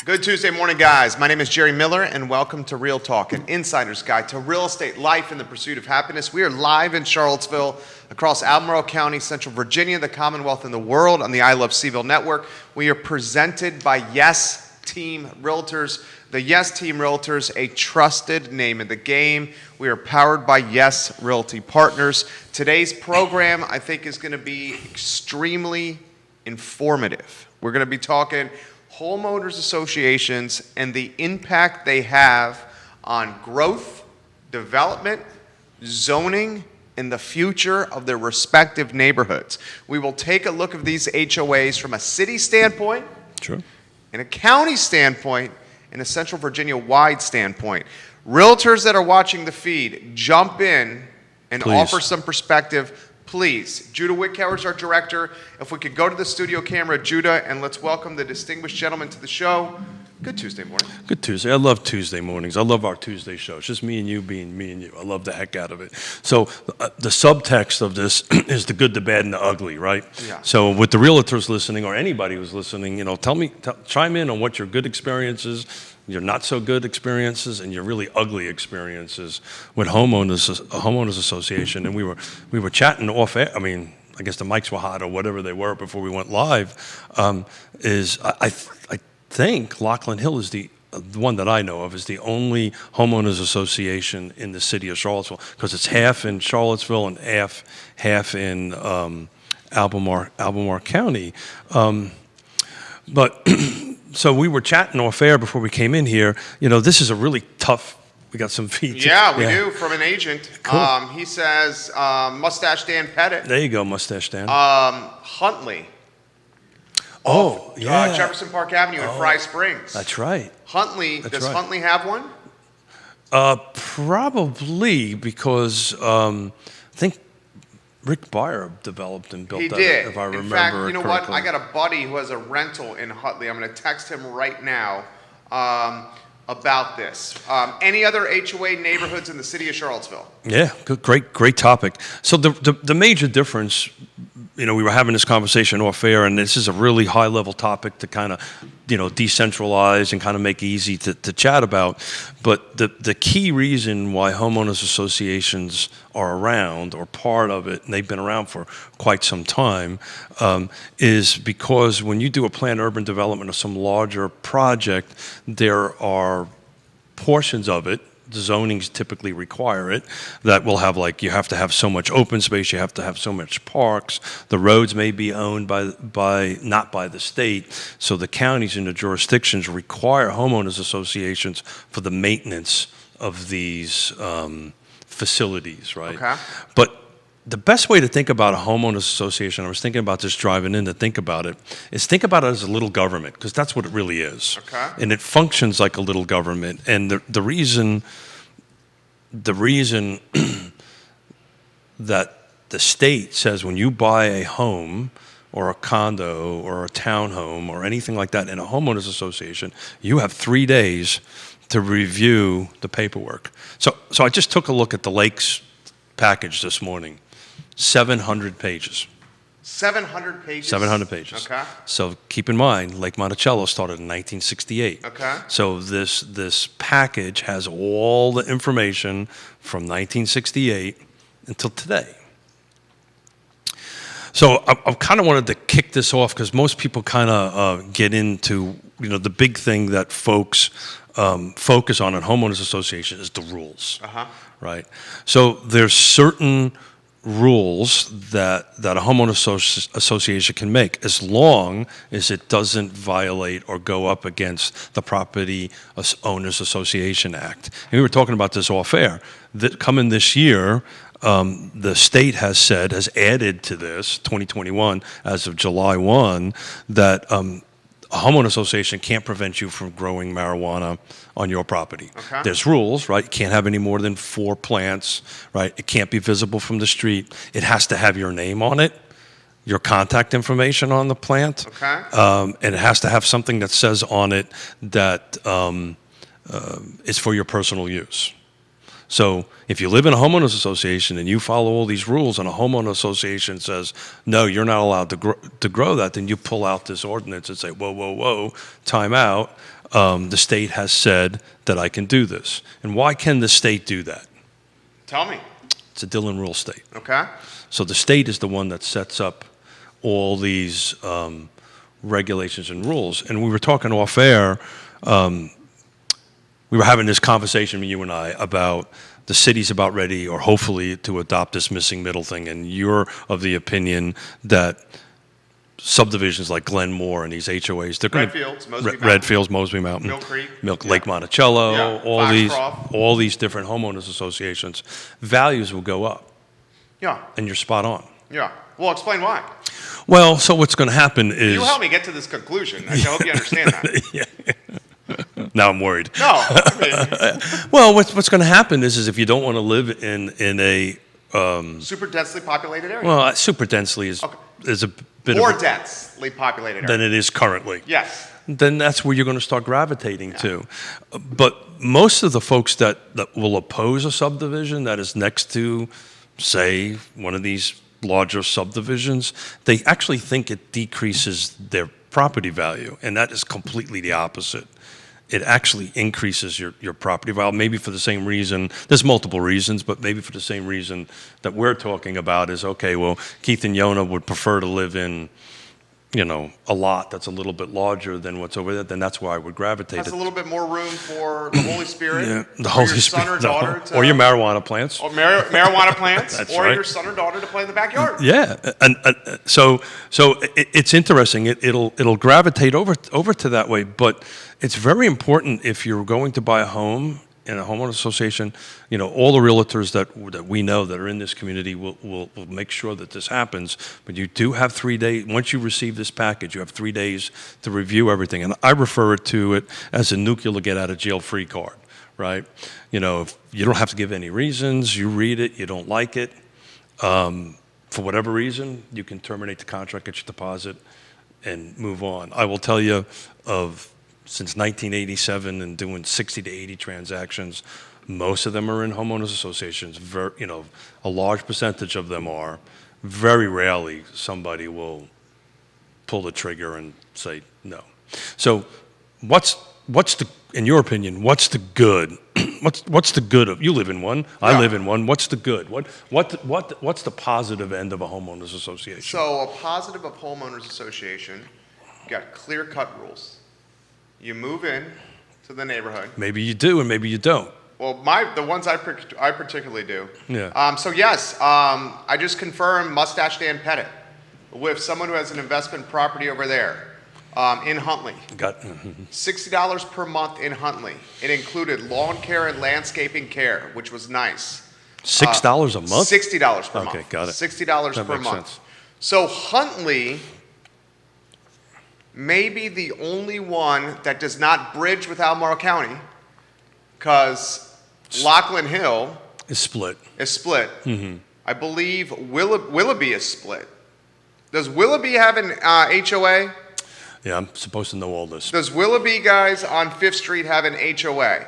Good Tuesday morning, guys. My name is Jerry Miller, and welcome to Real Talk, an insider's guide to real estate, life, and the pursuit of happiness. We are live in Charlottesville, across Albemarle County, Central Virginia, the Commonwealth, and the world on the I Love CVille Network. We are presented by Yes Team Realtors. The Yes Team Realtors, a trusted name in the game. We are powered by Yes Realty Partners. Today's program, I think, is going to be extremely informative. We're going to be talking homeowners associations and the impact they have on growth, development, zoning, and the future of their respective neighborhoods. We will take a look at these HOAs from a city standpoint, Sure. and a county standpoint, and a Central Virginia-wide standpoint. Realtors that are watching the feed, jump in and Please. offer some perspective. Please. Judah Wickhauer is our director. If we could go to the studio camera, Judah, and let's welcome the distinguished gentleman to the show. Good Tuesday morning. Good Tuesday. I love Tuesday mornings. I love our Tuesday show. It's just me and you being me and you. I love the heck out of it. So the subtext of this is the good, the bad, and the ugly, right? Yeah. So with the realtors listening or anybody who's listening, chime in on what your good experiences, your not so good experiences, and your really ugly experiences with a homeowners association. And we were chatting off air. I mean, I guess the mics were hot or whatever they were before we went live. I think Lachlan Hill is the one that I know of is the only homeowners association in the city of Charlottesville, because it's half in Charlottesville and half in Albemarle County. But so we were chatting off air before we came in here. You know, this is a really tough. We got some feeds. Yeah, we do, from an agent. Cool. He says, Mustache Dan Pettit. There you go, Mustache Dan. Huntley. Oh, yeah. Jefferson Park Avenue in Fry Springs. That's right. Huntley, That's does right. Huntley have one? Probably because I think Rick Beyer developed and built He that, did. if I remember In fact, you know what? correctly. I got a buddy who has a rental in Huntley. I'm going to text him right now about this. Any other HOA neighborhoods in the city of Charlottesville? Yeah, good, great topic. So the major difference, we were having this conversation off air, and this is a really high level topic to kind of, decentralize and kind of make easy to chat about. But the key reason why homeowners associations are around, or part of it, and they've been around for quite some time, is because when you do a planned urban development or some larger project, there are portions of it, the zonings typically require it, that will have, like, you have to have so much open space, you have to have so much parks, the roads may be owned by not by the state, so the counties and the jurisdictions require homeowners associations for the maintenance of these facilities, right? Okay. But the best way to think about a homeowners association, I was thinking about this driving in to think about it, is think about it as a little government, because that's what it really is. Okay. And it functions like a little government. And the reason that the state says when you buy a home or a condo or a townhome or anything like that in a homeowners association, you have 3 days to review the paperwork. So I just took a look at the Lakes package this morning. 700 pages. 700 pages? 700 pages. Okay. So keep in mind, Lake Monticello started in 1968. Okay. So this package has all the information from 1968 until today. So I kind of wanted to kick this off because most people kind of get into, the big thing that folks focus on in homeowners association is the rules. Uh-huh. Right? So there's certain rules that a homeowner association can make, as long as it doesn't violate or go up against the Property Owners Association Act. And we were talking about this off air. That coming this year, the state has added to this, 2021, as of July 1, that a homeowner association can't prevent you from growing marijuana on your property. Okay. There's rules, right? You can't have any more than 4 plants, right? It can't be visible from the street. It has to have your name on it, your contact information on the plant. Okay. And it has to have something that says on it that it's for your personal use. So if you live in a homeowners association and you follow all these rules and a homeowner association says, no, you're not allowed to grow that, then you pull out this ordinance and say, whoa, whoa, whoa, time out. The state has said that I can do this. And why can the state do that? Tell me. It's a Dillon rule state. Okay. So the state is the one that sets up all these regulations and rules. And we were talking off air, we were having this conversation, you and I, about the city's about ready, or hopefully, to adopt this missing middle thing. And you're of the opinion that subdivisions like Glenmore and these HOAs, they're going to Redfields, Mosby Mountain, Mill Creek, Lake Monticello, Foxcroft. all these different homeowners associations, values will go up. Yeah. And you're spot on. Yeah. Well, explain why. Well, so what's going to happen is... You help me get to this conclusion. I hope you understand that. Yeah. Now I'm worried. No. I mean, well, what's going to happen is if you don't want to live in a... super densely populated area. Well, super densely is a bit more of densely populated area than it is currently. Yes. Then that's where you're going to start gravitating to. But most of the folks that will oppose a subdivision that is next to, say, one of these larger subdivisions, they actually think it decreases their property value, and that is completely the opposite. It actually increases your property value, maybe for the same reason. There's multiple reasons, but maybe for the same reason that we're talking about is, okay, well, Keith and Yonna would prefer to live in, a lot that's a little bit larger than what's over there, then that's why I would gravitate. Has a little bit more room for the Holy Spirit, the Holy your Spirit, son or daughter, or your marijuana plants, or marijuana plants, That's or right. your son or daughter to play in the backyard. Yeah, and so it's interesting. It'll gravitate over to that way, but it's very important if you're going to buy a home in a homeowner association. All the realtors that we know that are in this community will make sure that this happens. But you do have 3 days. Once you receive this package, you have 3 days to review everything. And I refer to it as a nuclear get out of jail free card, right? If you don't have to give any reasons. You read it, you don't like it. For whatever reason, you can terminate the contract, get your deposit, and move on. I will tell you since 1987 and doing 60 to 80 transactions, most of them are in homeowners associations. A large percentage of them are. Very rarely somebody will pull the trigger and say no. So in your opinion, what's the good? What's the good of, you live in one, I live in one, what's the good? What's the positive end of a homeowners association? So a positive of homeowners association, you got clear-cut rules. You move in to the neighborhood. Maybe you do, and maybe you don't. Well, the ones I particularly do. Yeah. So yes, I just confirmed Mustache Dan Pettit with someone who has an investment property over there in Huntley. $60 per month in Huntley. It included lawn care and landscaping care, which was nice. $6 a month? $60 per month. Okay, got it. $60 That per makes month. sense. So Huntley may be the only one that does not bridge with Albemarle County, because Lachlan Hill is split. Mm-hmm. I believe Willoughby is split. Does Willoughby have an HOA? Yeah, I'm supposed to know all this. Does Willoughby guys on 5th Street have an HOA?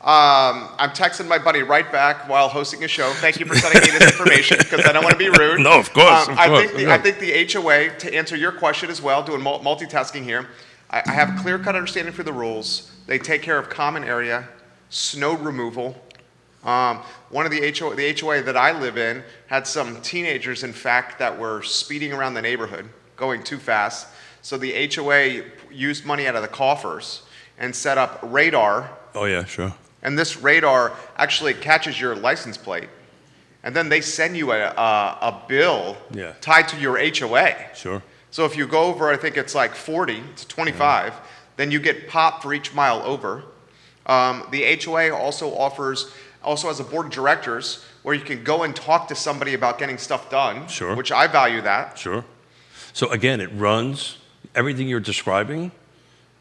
I'm texting my buddy right back while hosting a show. Thank you for sending me this information, because I don't want to be rude. No, of course. I think the HOA, to answer your question as well, doing multitasking here, I have a clear-cut understanding for the rules. They take care of common area, snow removal. One of the HOA that I live in had some teenagers, in fact, that were speeding around the neighborhood, going too fast. So the HOA used money out of the coffers and set up radar. Oh, yeah, sure. And this radar actually catches your license plate. And then they send you a bill tied to your HOA. Sure. So if you go over, I think it's like 40 to 25, then you get popped for each mile over. The HOA also has a board of directors where you can go and talk to somebody about getting stuff done. Sure. Which I value that. Sure. So again, it runs, everything you're describing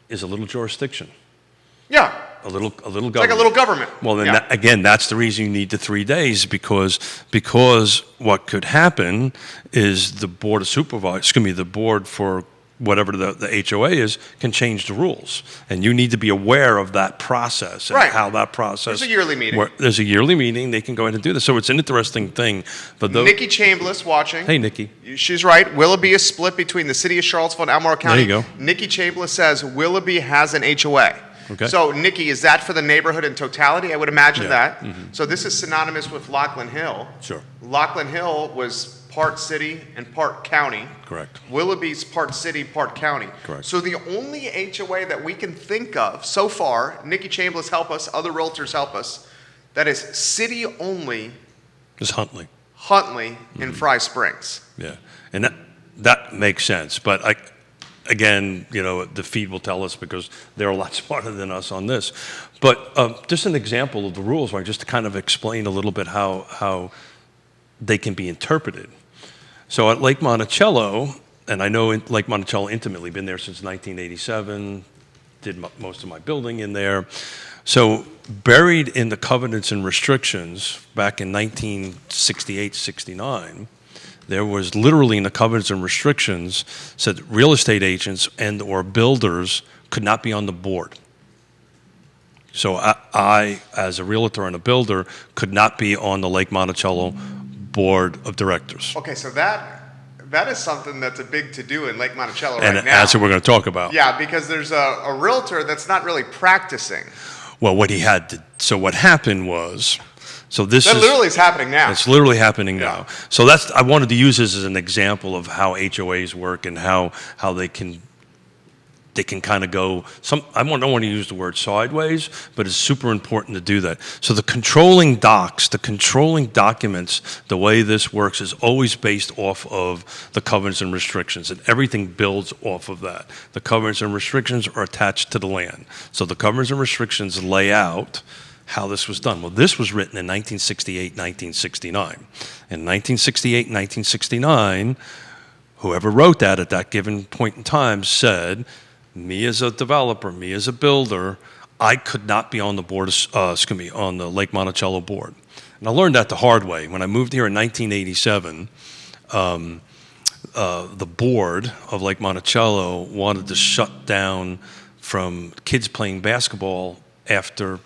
is a little jurisdiction. Yeah. A little government. It's like a little government. Well, then again, that's the reason you need the 3 days, because what could happen is the board for whatever the HOA is, can change the rules. And you need to be aware of that process and how that process... There's a yearly meeting. There's a yearly meeting. They can go ahead and do this. So it's an interesting thing. But Nikki Chambliss watching. Hey, Nikki. She's right. Willoughby is split between the city of Charlottesville and Albemarle County. There you go. Nikki Chambliss says Willoughby has an HOA. Okay. So, Nikki, is that for the neighborhood in totality? I would imagine that. Mm-hmm. So this is synonymous with Lachlan Hill. Sure. Lachlan Hill was part city and part county. Correct. Willoughby's part city, part county. Correct. So the only HOA that we can think of so far, Nikki Chambliss help us, other realtors help us, that is city only. Is Huntley. Huntley in Fry Springs. Yeah, and that makes sense. But again, the feed will tell us because they're a lot smarter than us on this. But just an example of the rules, right? Just to kind of explain a little bit how they can be interpreted. So at Lake Monticello, and I know Lake Monticello intimately, been there since 1987, did most of my building in there. So buried in the covenants and restrictions back in 1968, 69, there was literally in the covenants and restrictions said real estate agents and or builders could not be on the board. So I, as a realtor and a builder, could not be on the Lake Monticello board of directors. Okay, so that is something that's a big to-do in Lake Monticello right And now. that's what we're going to talk about. Yeah, because there's a realtor that's not really practicing. Well, what happened was, so this That literally is happening now. It's literally happening now. So I wanted to use this as an example of how HOAs work and how they can kind of go, I don't want to use the word sideways, but it's super important to do that. So the controlling documents, the way this works is always based off of the covenants and restrictions, and everything builds off of that. The covenants and restrictions are attached to the land. So the covenants and restrictions lay out how this was done. Well, this was written in 1968, 1969. In 1968, 1969, whoever wrote that at that given point in time said, me as a developer, me as a builder, I could not be on the board, on the Lake Monticello board. And I learned that the hard way. When I moved here in 1987, the board of Lake Monticello wanted to shut down from kids playing basketball after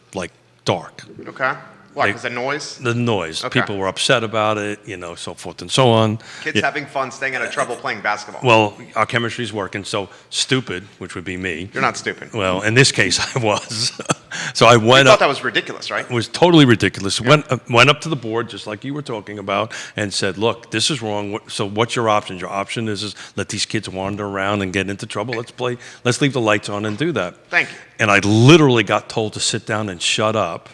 dark. Okay. Why? Because the noise? The noise. Okay. People were upset about it, so forth and so on. Kids having fun, staying out of trouble playing basketball. Well, our chemistry's working, so stupid, which would be me. You're not stupid. Well, in this case, I was. So I went You up. thought that was ridiculous, right? It was totally ridiculous. Yeah. Went up to the board, just like you were talking about, and said, look, this is wrong. So what's your option? Your option is let these kids wander around and get into trouble. Let's leave the lights on and do that. Thank you. And I literally got told to sit down and shut up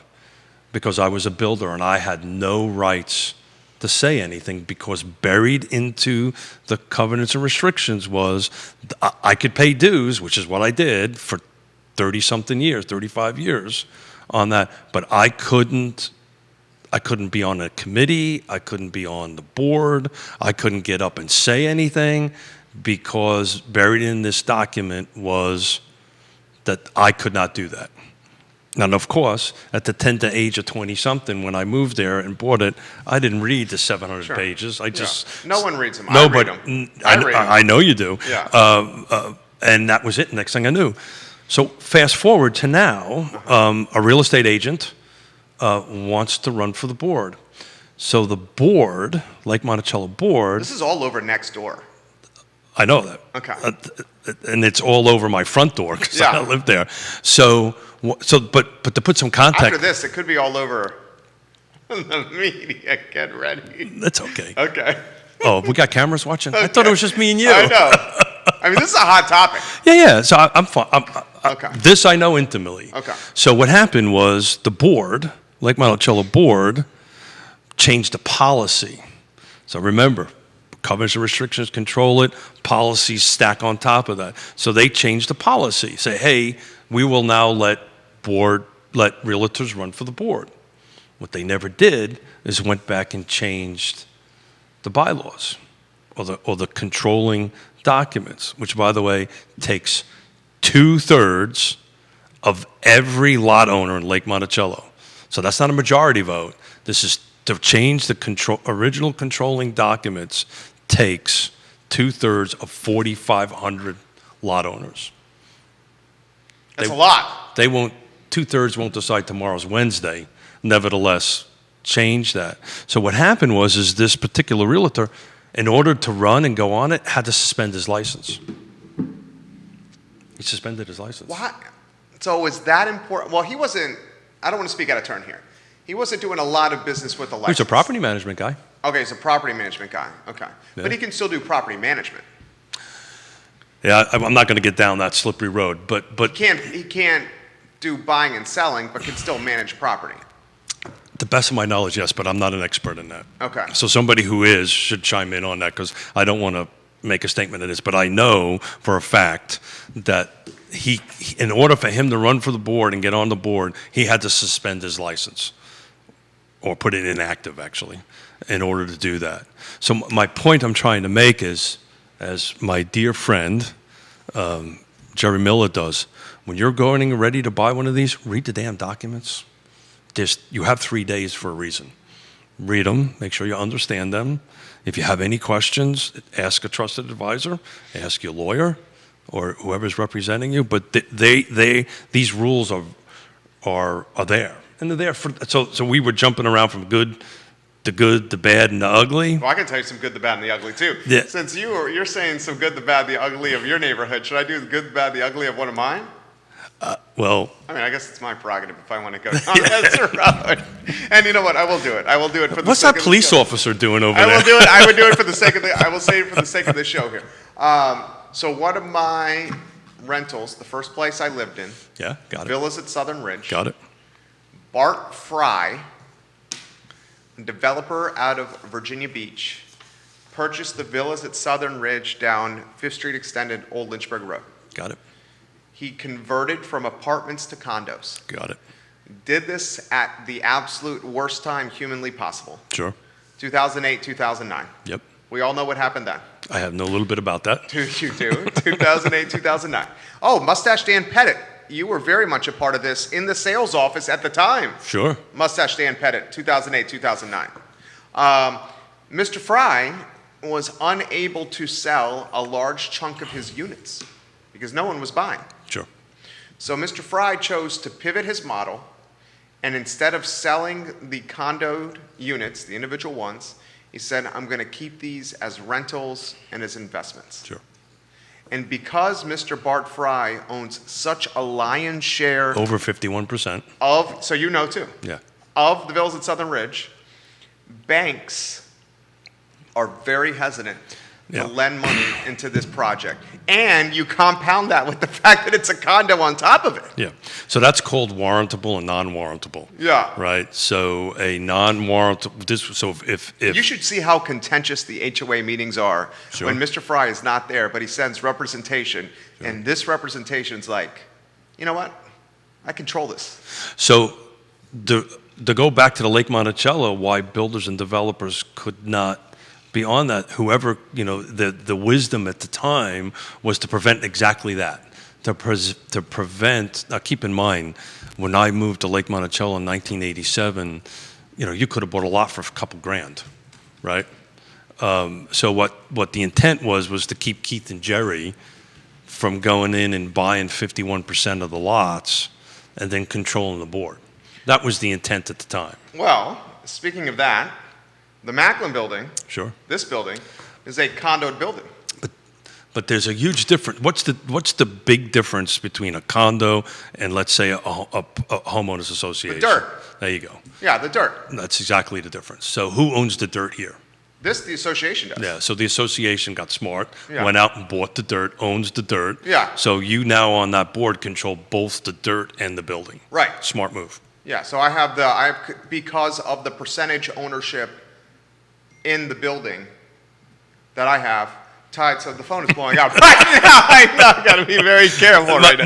because I was a builder and I had no rights to say anything, because buried into the covenants and restrictions was I could pay dues, which is what I did for 30-something years, 35 years on that, but I couldn't be on a committee, I couldn't be on the board, I couldn't get up and say anything, because buried in this document was that I could not do that. And of course, at the tender age of 20-something, when I moved there and bought it, I didn't read the 700 pages. I just... Yeah. No one reads them. No, I read but them. I know you do. Yeah. And that was it. Next thing I knew. So fast forward to now, a real estate agent wants to run for the board. So the board, Lake Monticello board... This is all over next door. I know that. Okay. And it's all over my front door because I live there. But to put some context... After this, it could be all over the media. Get ready. That's okay. Okay. Oh, we got cameras watching? Okay. I thought it was just me and you. I know. I mean, this is a hot topic. Yeah. So I'm fine. Okay. This I know intimately. Okay. So what happened was the board, Lake Monticello board, changed the policy. So remember, covenants and restrictions control it, policies stack on top of that. So they changed the policy. Say, hey, we will now let realtors run for the board. What they never did is went back and changed the bylaws or the controlling documents, which, by the way, takes 2/3 of every lot owner in Lake Monticello. So that's not a majority vote. This is to change the original controlling documents takes 2/3 of 4,500 lot owners. That's a lot. They won't, 2/3 won't decide tomorrow's Wednesday. Nevertheless, change that. So what happened was this particular realtor, in order to run and go on it, had to suspend his license. He suspended his license. What? So is that important? Well, he wasn't, I don't want to speak out of turn here. He wasn't doing a lot of business with the license. He's a property management guy. Okay, he's a property management guy. Okay. Yeah. But he can still do property management. Yeah, I'm not going to get down that slippery road, but He can't do buying and selling, but can still manage property. the best of my knowledge, yes, but I'm not an expert in that. Okay. So somebody who is should chime in on that, because I don't want to make a statement of this, but I know for a fact that he, in order for him to run for the board and get on the board, he had to suspend his license, or put it inactive, actually, in order to do that. So my point I'm trying to make is, as my dear friend Jerry Miller does, when you're going ready to buy one of these, read the damn documents. You have 3 days for a reason. Read them, make sure you understand them. If you have any questions, ask a trusted advisor, ask your lawyer, or whoever's representing you. But these rules are there, and they're there for. So we were jumping around from good, the bad, and the ugly. Well, I can tell you some good, the bad, and the ugly too. Yeah. Since you're saying some good, the bad, the ugly of your neighborhood, should I do the good, the bad, the ugly of one of mine? Well, I mean, I guess it's my prerogative if I want to go down that road. And you know what? I will do it. I will do it for the what's sake that of police the show. officer doing over I there? will do it. I would do it for the sake of the. I will say it for the sake of the show here. So one of my rentals, the first place I lived in, Yeah, got it. villas at Southern Ridge. Got it. Bart Fry, a developer out of Virginia Beach, purchased the villas at Southern Ridge down 5th Street Extended, Old Lynchburg Road. Got it. He converted from apartments to condos. Got it. Did this at the absolute worst time humanly possible. Sure. 2008, 2009. Yep. We all know what happened then. I have know a little bit about that. You do. 2008, 2009. Oh, Mustache Dan Pettit. You were very much a part of this in the sales office at the time. Sure. Mustache Dan Pettit, 2008, 2009. Mr. Fry was unable to sell a large chunk of his units because no one was buying. Sure. So Mr. Fry chose to pivot his model, and instead of selling the condoed units, the individual ones, he said, I'm going to keep these as rentals and as investments. Sure. And because Mr. Bart Fry owns such a lion's share Over 51%. of, so you know too, Yeah. of the villas at Southern Ridge, banks are very hesitant Yeah. to lend money into this project. And you compound that with the fact that it's a condo on top of it. Yeah. So that's called warrantable and non-warrantable. Yeah. Right. So a non-warrantable. So if You should see how contentious the HOA meetings are Sure. when Mr. Fry is not there, but he sends representation, and this representation's like, you know what? I control this. So to go back to the Lake Monticello, why builders and developers could not be on that, whoever, the wisdom at the time was to prevent exactly that. To prevent, now keep in mind, when I moved to Lake Monticello in 1987, you could have bought a lot for a couple grand, right? So what the intent was to keep Keith and Jerry from going in and buying 51% of the lots and then controlling the board. That was the intent at the time. Well, speaking of that, the Macklin building, Sure. this building, is a condoed building. But there's a huge difference. What's the big difference between a condo and, let's say, a homeowners association? The dirt. There you go. Yeah, the dirt. That's exactly the difference. So who owns the dirt here? The association does. Yeah. So the association got smart, Yeah. went out and bought the dirt, owns the dirt. Yeah. So you now on that board control both the dirt and the building. Right. Smart move. Yeah, so because of the percentage ownership in the building that I have tied, so the phone is blowing out right now. I gotta be very careful right now.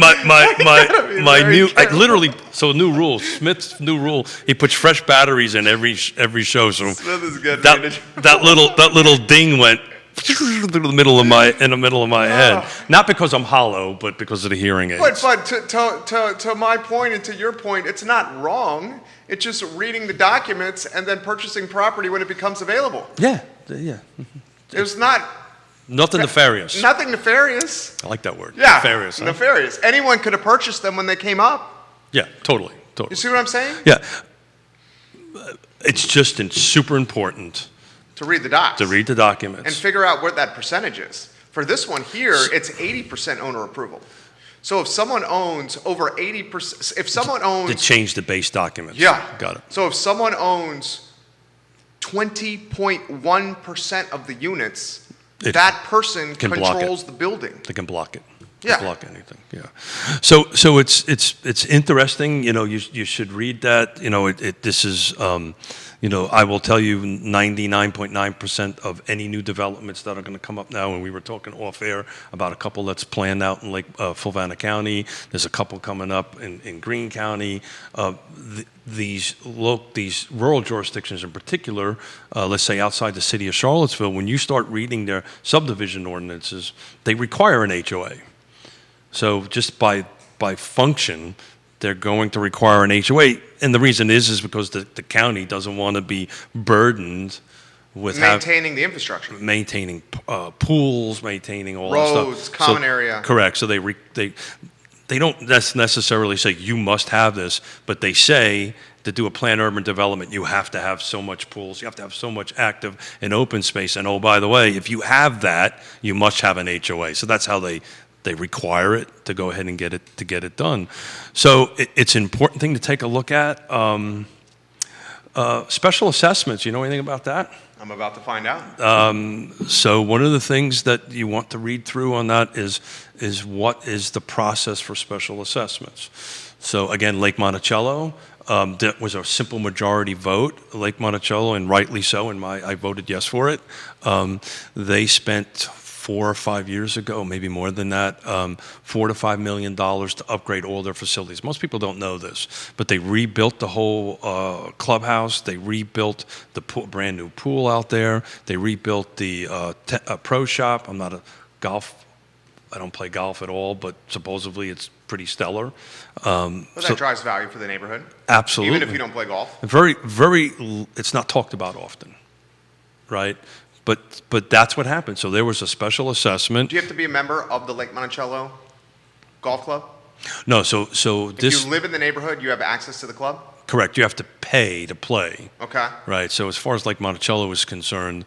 My new, literally, so new rule, Smith's new rule, he puts fresh batteries in every show. So Smith is good. that little ding went in the middle of my head. Not because I'm hollow, but because of the hearing aids. But to my point and to your point, it's not wrong. It's just reading the documents and then purchasing property when it becomes available. Yeah. It's not Nothing nefarious. Nothing nefarious. I like that word. Yeah. Nefarious. Huh? Nefarious. Anyone could have purchased them when they came up. Yeah, totally. You see what I'm saying? Yeah. It's just super important to read the docs. to read the documents. And figure out what that percentage is. For this one here, it's 80% owner approval. So if someone owns over 80%, if someone owns... To change the base documents. Yeah. Got it. So if someone owns 20.1% of the units, that person controls the building. They can block it. Yeah. Block anything. Yeah. So it's interesting. You know, you should read that. You know, this is. You know, I will tell you 99.9% of any new developments that are going to come up now, and we were talking off air about a couple that's planned out in Fulvana County. There's a couple coming up in Greene County. These rural jurisdictions in particular, let's say outside the city of Charlottesville, when you start reading their subdivision ordinances, they require an HOA. So just by function, they're going to require an HOA, and the reason is because the county doesn't want to be burdened with maintaining the infrastructure, maintaining pools, maintaining all roads, that stuff. Common area. Correct. So they don't necessarily say you must have this, but they say to do a planned urban development, you have to have so much pools, you have to have so much active and open space, and oh, by the way, if you have that, you must have an HOA. So that's how they require it to go ahead and get it done. So it's an important thing to take a look at. Special assessments, you know anything about that? I'm about to find out. So one of the things that you want to read through on that is what is the process for special assessments. So again, Lake Monticello, that was a simple majority vote, Lake Monticello, and rightly so, and I voted yes for it. They spent 4 or 5 years ago, maybe more than that, $4 to $5 million to upgrade all their facilities. Most people don't know this, but they rebuilt the whole clubhouse. They rebuilt the brand new pool out there. They rebuilt the pro shop. I'm not a golf. I don't play golf at all, but supposedly it's pretty stellar. That drives value for the neighborhood. Absolutely. Even if you don't play golf. It's not talked about often, right? But that's what happened. So there was a special assessment. Do you have to be a member of the Lake Monticello Golf Club? No. So if you live in the neighborhood, you have access to the club? Correct. You have to pay to play. Okay. Right. So as far as Lake Monticello is concerned,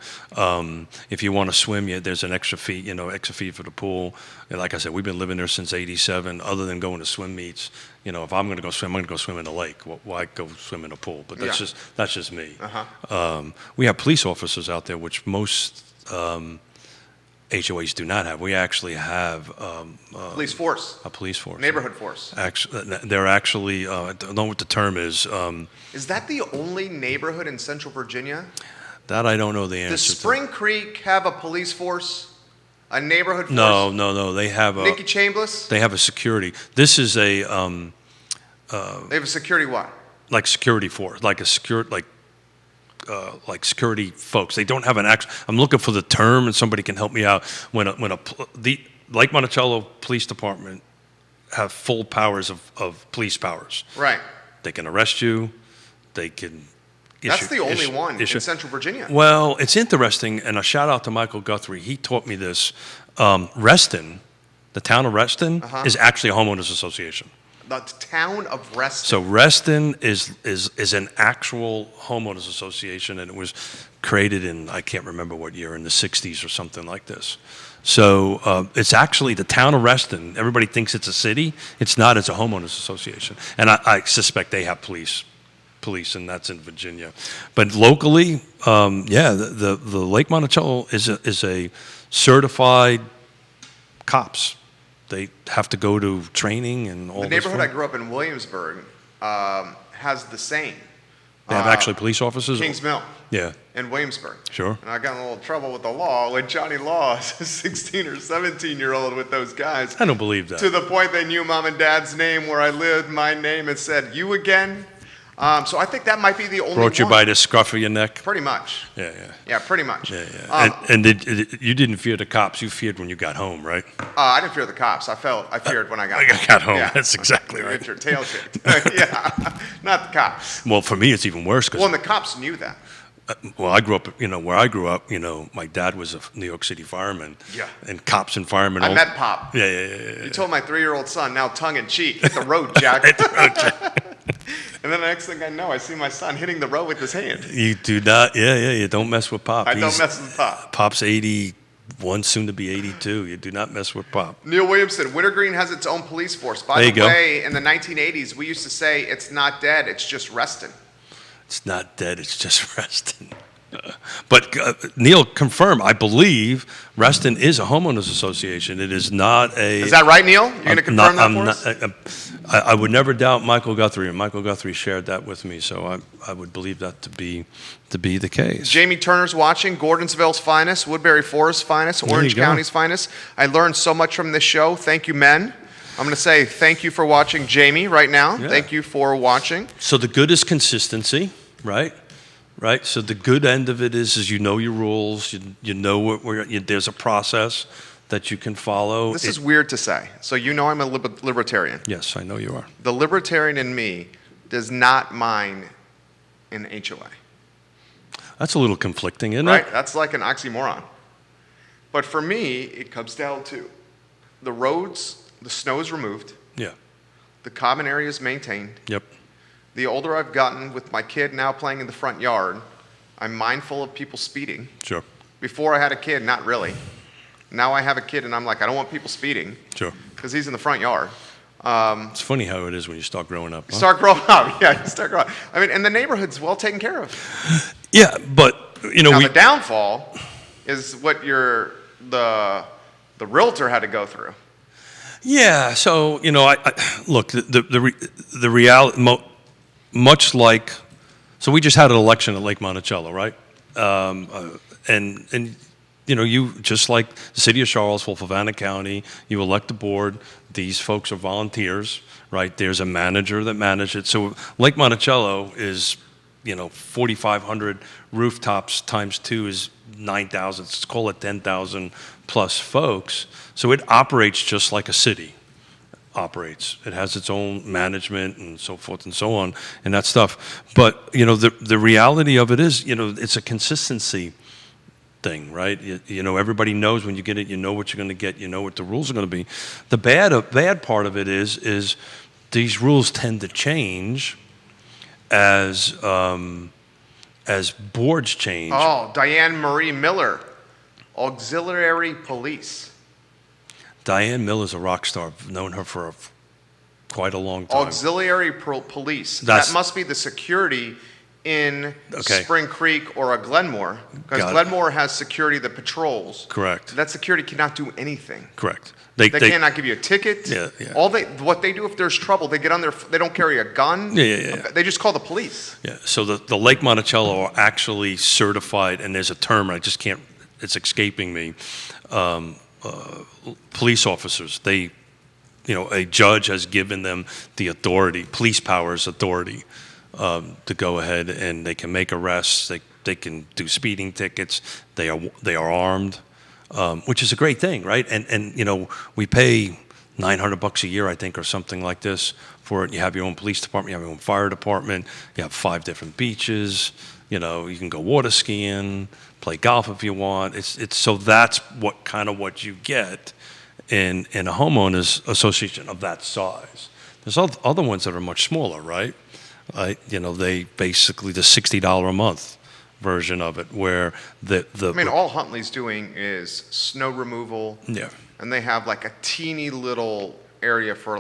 if you want to swim, there's an extra fee. Extra fee for the pool. And like I said, we've been living there since '87. Other than going to swim meets, if I'm going to go swim, I'm going to go swim in the lake. Why go swim in a pool? But that's just me. Uh-huh. We have police officers out there, which most HOAs do not have. We actually have police force. A police force. Neighborhood force. They're actually, I don't know what the term is. Is that the only neighborhood in Central Virginia? That I don't know the answer to. Does Spring Creek have a police force? A neighborhood force? No. They have a... Nikki Chambliss? They have a security. This is a... they have a security what? Like security force. Like a security... like security folks. They don't have an actual... I'm looking for the term, and somebody can help me out. The Lake Monticello Police Department have full powers of police powers. Right. They can arrest you. They can That's the only one in Central Virginia. Well, it's interesting, and a shout out to Michael Guthrie. He taught me this. Reston, the town of Reston, is actually a homeowners association. The town of Reston. So Reston is an actual homeowners association, and it was created in, I can't remember what year, in the 60s or something like this. So it's actually the town of Reston. Everybody thinks it's a city. It's not. It's a homeowners association. And I suspect they have police, and that's in Virginia. But locally, the Lake Monticello is a certified cops. They have to go to training and all. The neighborhood I grew up in, Williamsburg, has the same. They have actually police officers? Kings Mill. Yeah. In Williamsburg. Sure. And I got in a little trouble with the law with Johnny Law, a 16 or 17-year-old with those guys. I don't believe that. To the point they knew mom and dad's name, where I lived, my name, and said, "You again?" So I think that might be the only one. Brought you by the scruff of your neck? Pretty much. Yeah. Yeah, pretty much. Yeah. And you didn't fear the cops. You feared when you got home, right? I didn't fear the cops. I feared when I got home. I got home. Yeah. That's exactly right. Get your tail kicked. Yeah, not the cops. Well, for me, it's even worse. Well, and the cops knew that. Well, I grew up, where I grew up, my dad was a New York City fireman. Yeah. And cops and firemen. I met Pop. Yeah. You told my 3-year-old son, now tongue in cheek, hit the road, Jack. And then the next thing I know, I see my son hitting the road with his hand. You do not, you don't mess with Pop. I don't mess with Pop. Pop's 81, soon to be 82. You do not mess with Pop. Neil Williamson, Wintergreen has its own police force. By the way, in the 1980s, we used to say it's not dead, it's just resting. It's not dead, it's just resting. But Neil, confirm, I believe Reston is a homeowners association. It is not a... Is that right, Neil? You're going to confirm that for us? I would never doubt Michael Guthrie, and Michael Guthrie shared that with me, so I would believe that to be the case. Jamie Turner's watching, Gordonsville's finest, Woodbury Forest's finest, Orange County's finest. I learned so much from this show. Thank you, men. I'm going to say thank you for watching, Jamie, right now. Yeah. Thank you for watching. So the good is consistency, right? Right. So the good end of it is you know your rules. You know there's a process that you can follow. This is weird to say. So I'm a libertarian. Yes, I know you are. The libertarian in me does not mind an HOA. That's a little conflicting, isn't it? Right. That's like an oxymoron. But for me, it comes down to the roads, the snow is removed. Yeah. The common area is maintained. Yep. The older I've gotten with my kid now playing in the front yard, I'm mindful of people speeding. Sure. Before I had a kid, not really. Now I have a kid and I'm like, I don't want people speeding. Sure. Because he's in the front yard. It's funny how it is when you start growing up. Huh? Start growing up, yeah. You start growing up. I mean, and the neighborhood's well taken care of. Yeah, but now the downfall is what the realtor had to go through. Yeah. So I look the reality. Much like, so we just had an election at Lake Monticello, right? And you just like the city of Charlottesville, Havana County, you elect a board. These folks are volunteers, right? There's a manager that manages it. So Lake Monticello is, 4,500 rooftops times 2 is 9,000. Let's call it 10,000 plus folks. So it operates just like a city operates. It has its own management and so forth and so on and that stuff. But, the reality of it is, it's a consistency thing, right? Everybody knows when you get it, you know what you're going to get, you know what the rules are going to be. The bad part of it is these rules tend to change as boards change. Oh, Diane Marie Miller, auxiliary police. Diane Miller's a rock star. I've known her for quite a long time. Auxiliary police. That must be the security in Spring Creek or a Glenmore. Because Glenmore has security that patrols. Correct. That security cannot do anything. Correct. They cannot give you a ticket. Yeah. What they do if there's trouble, they get on their. They don't carry a gun. Yeah. They just call the police. Yeah. So the Lake Monticello are actually certified, and there's a term I just can't. It's escaping me. Police officers. They, a judge has given them the authority, police powers authority, to go ahead and they can make arrests. They can do speeding tickets. They are armed. Which is a great thing, right? And we pay $900 a year, I think, or something like this for it. You have your own police department, you have your own fire department, you have 5 different beaches. You can go water skiing, play golf if you want. It's so that's what you get in a homeowners association of that size. There's other ones that are much smaller, right? They basically the $60 a month version of it, where all Huntley's doing is snow removal. Yeah. And they have like a teeny little area for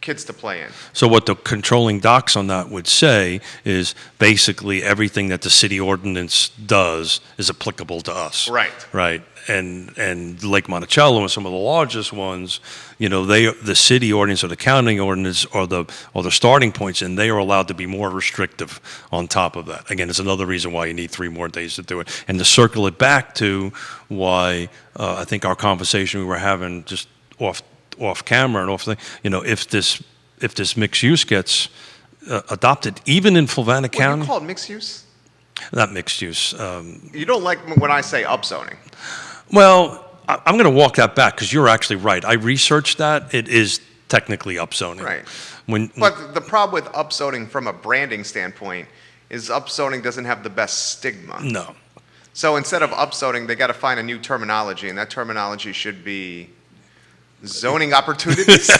kids to play in. So what the controlling docs on that would say is basically everything that the city ordinance does is applicable to us. Right. Right. And Lake Monticello and some of the largest ones, the city ordinance or the county ordinance are the starting points, and they are allowed to be more restrictive on top of that. Again, it's another reason why you need 3 more days to do it. And to circle it back to why I think our conversation we were having just off camera and off thing, if this mixed use gets adopted, even in Havana County. What do you call it, mixed use? Not mixed use. You don't like when I say upzoning. Well, I'm going to walk that back because you're actually right. I researched that. It is technically upzoning. Right. But the problem with upzoning from a branding standpoint is upzoning doesn't have the best stigma. No. So instead of upzoning, they got to find a new terminology, and that terminology should be zoning opportunities.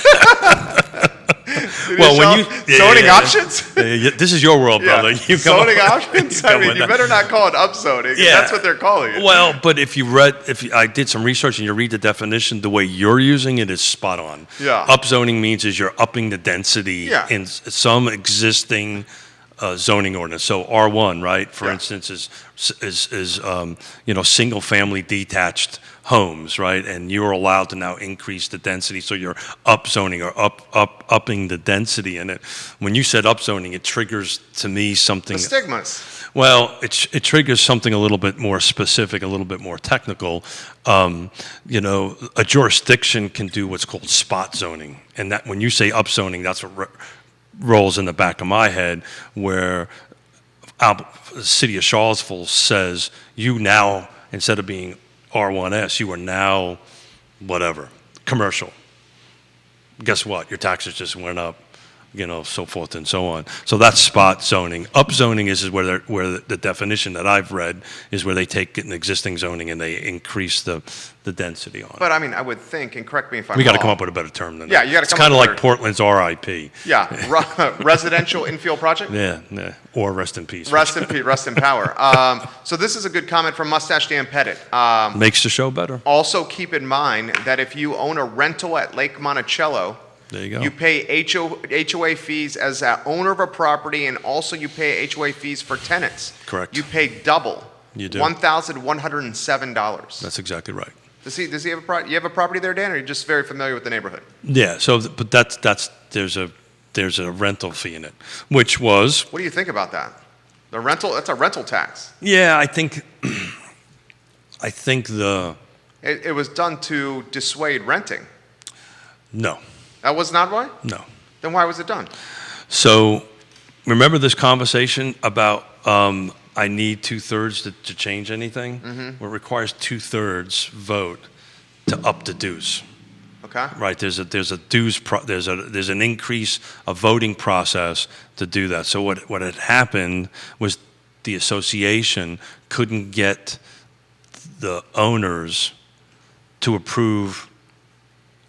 Well, when you zoning options. This is your world, brother. You zoning options. I mean, you better not call it upzoning. Yeah. That's what they're calling it. Well, but I did some research and you read the definition, the way you're using it is spot on. Yeah. Upzoning means is you're upping the density in some existing zoning ordinance. So R1, right, for instance, is single family detached homes, right, and you're allowed to now increase the density. So you're upzoning or upping the density in it. When you said upzoning, it triggers to me something. The stigmas. Well, it triggers something a little bit more specific, a little bit more technical. A jurisdiction can do what's called spot zoning, and that when you say upzoning, that's what rolls in the back of my head, where the city of Charlottesville says you now, instead of being R1S, you are now whatever, commercial. Guess what? Your taxes just went up, so forth and so on. So that's spot zoning. Upzoning is where the definition that I've read is where they take an existing zoning and they increase the density on it. But I mean, I would think, and correct me if I'm wrong. We got to come up with a better term than that. Yeah, you got to come up with It's kind of like Portland's RIP. Yeah, residential infill project. Yeah, or rest in peace. Rest in peace, rest in power. So this is a good comment from Mustache Dan Pettit. Makes the show better. Also keep in mind that if you own a rental at Lake Monticello, there you go. You pay HOA fees as an owner of a property, and also you pay HOA fees for tenants. Correct. You pay double. You do. $1,107. That's exactly right. Does he have a property? You have a property there, Dan, or are you just very familiar with the neighborhood? Yeah. So, but there's a rental fee in it, which was. What do you think about that? The rental. That's a rental tax. Yeah, I think It was done to dissuade renting. No. That was not why? No. Then why was it done? So, remember this conversation about I need 2/3 to change anything? Mm-hmm. Well, it requires 2/3 vote to up the dues. Okay. Right. There's a dues. There's an increase, a voting process to do that. So what had happened was the association couldn't get the owners to approve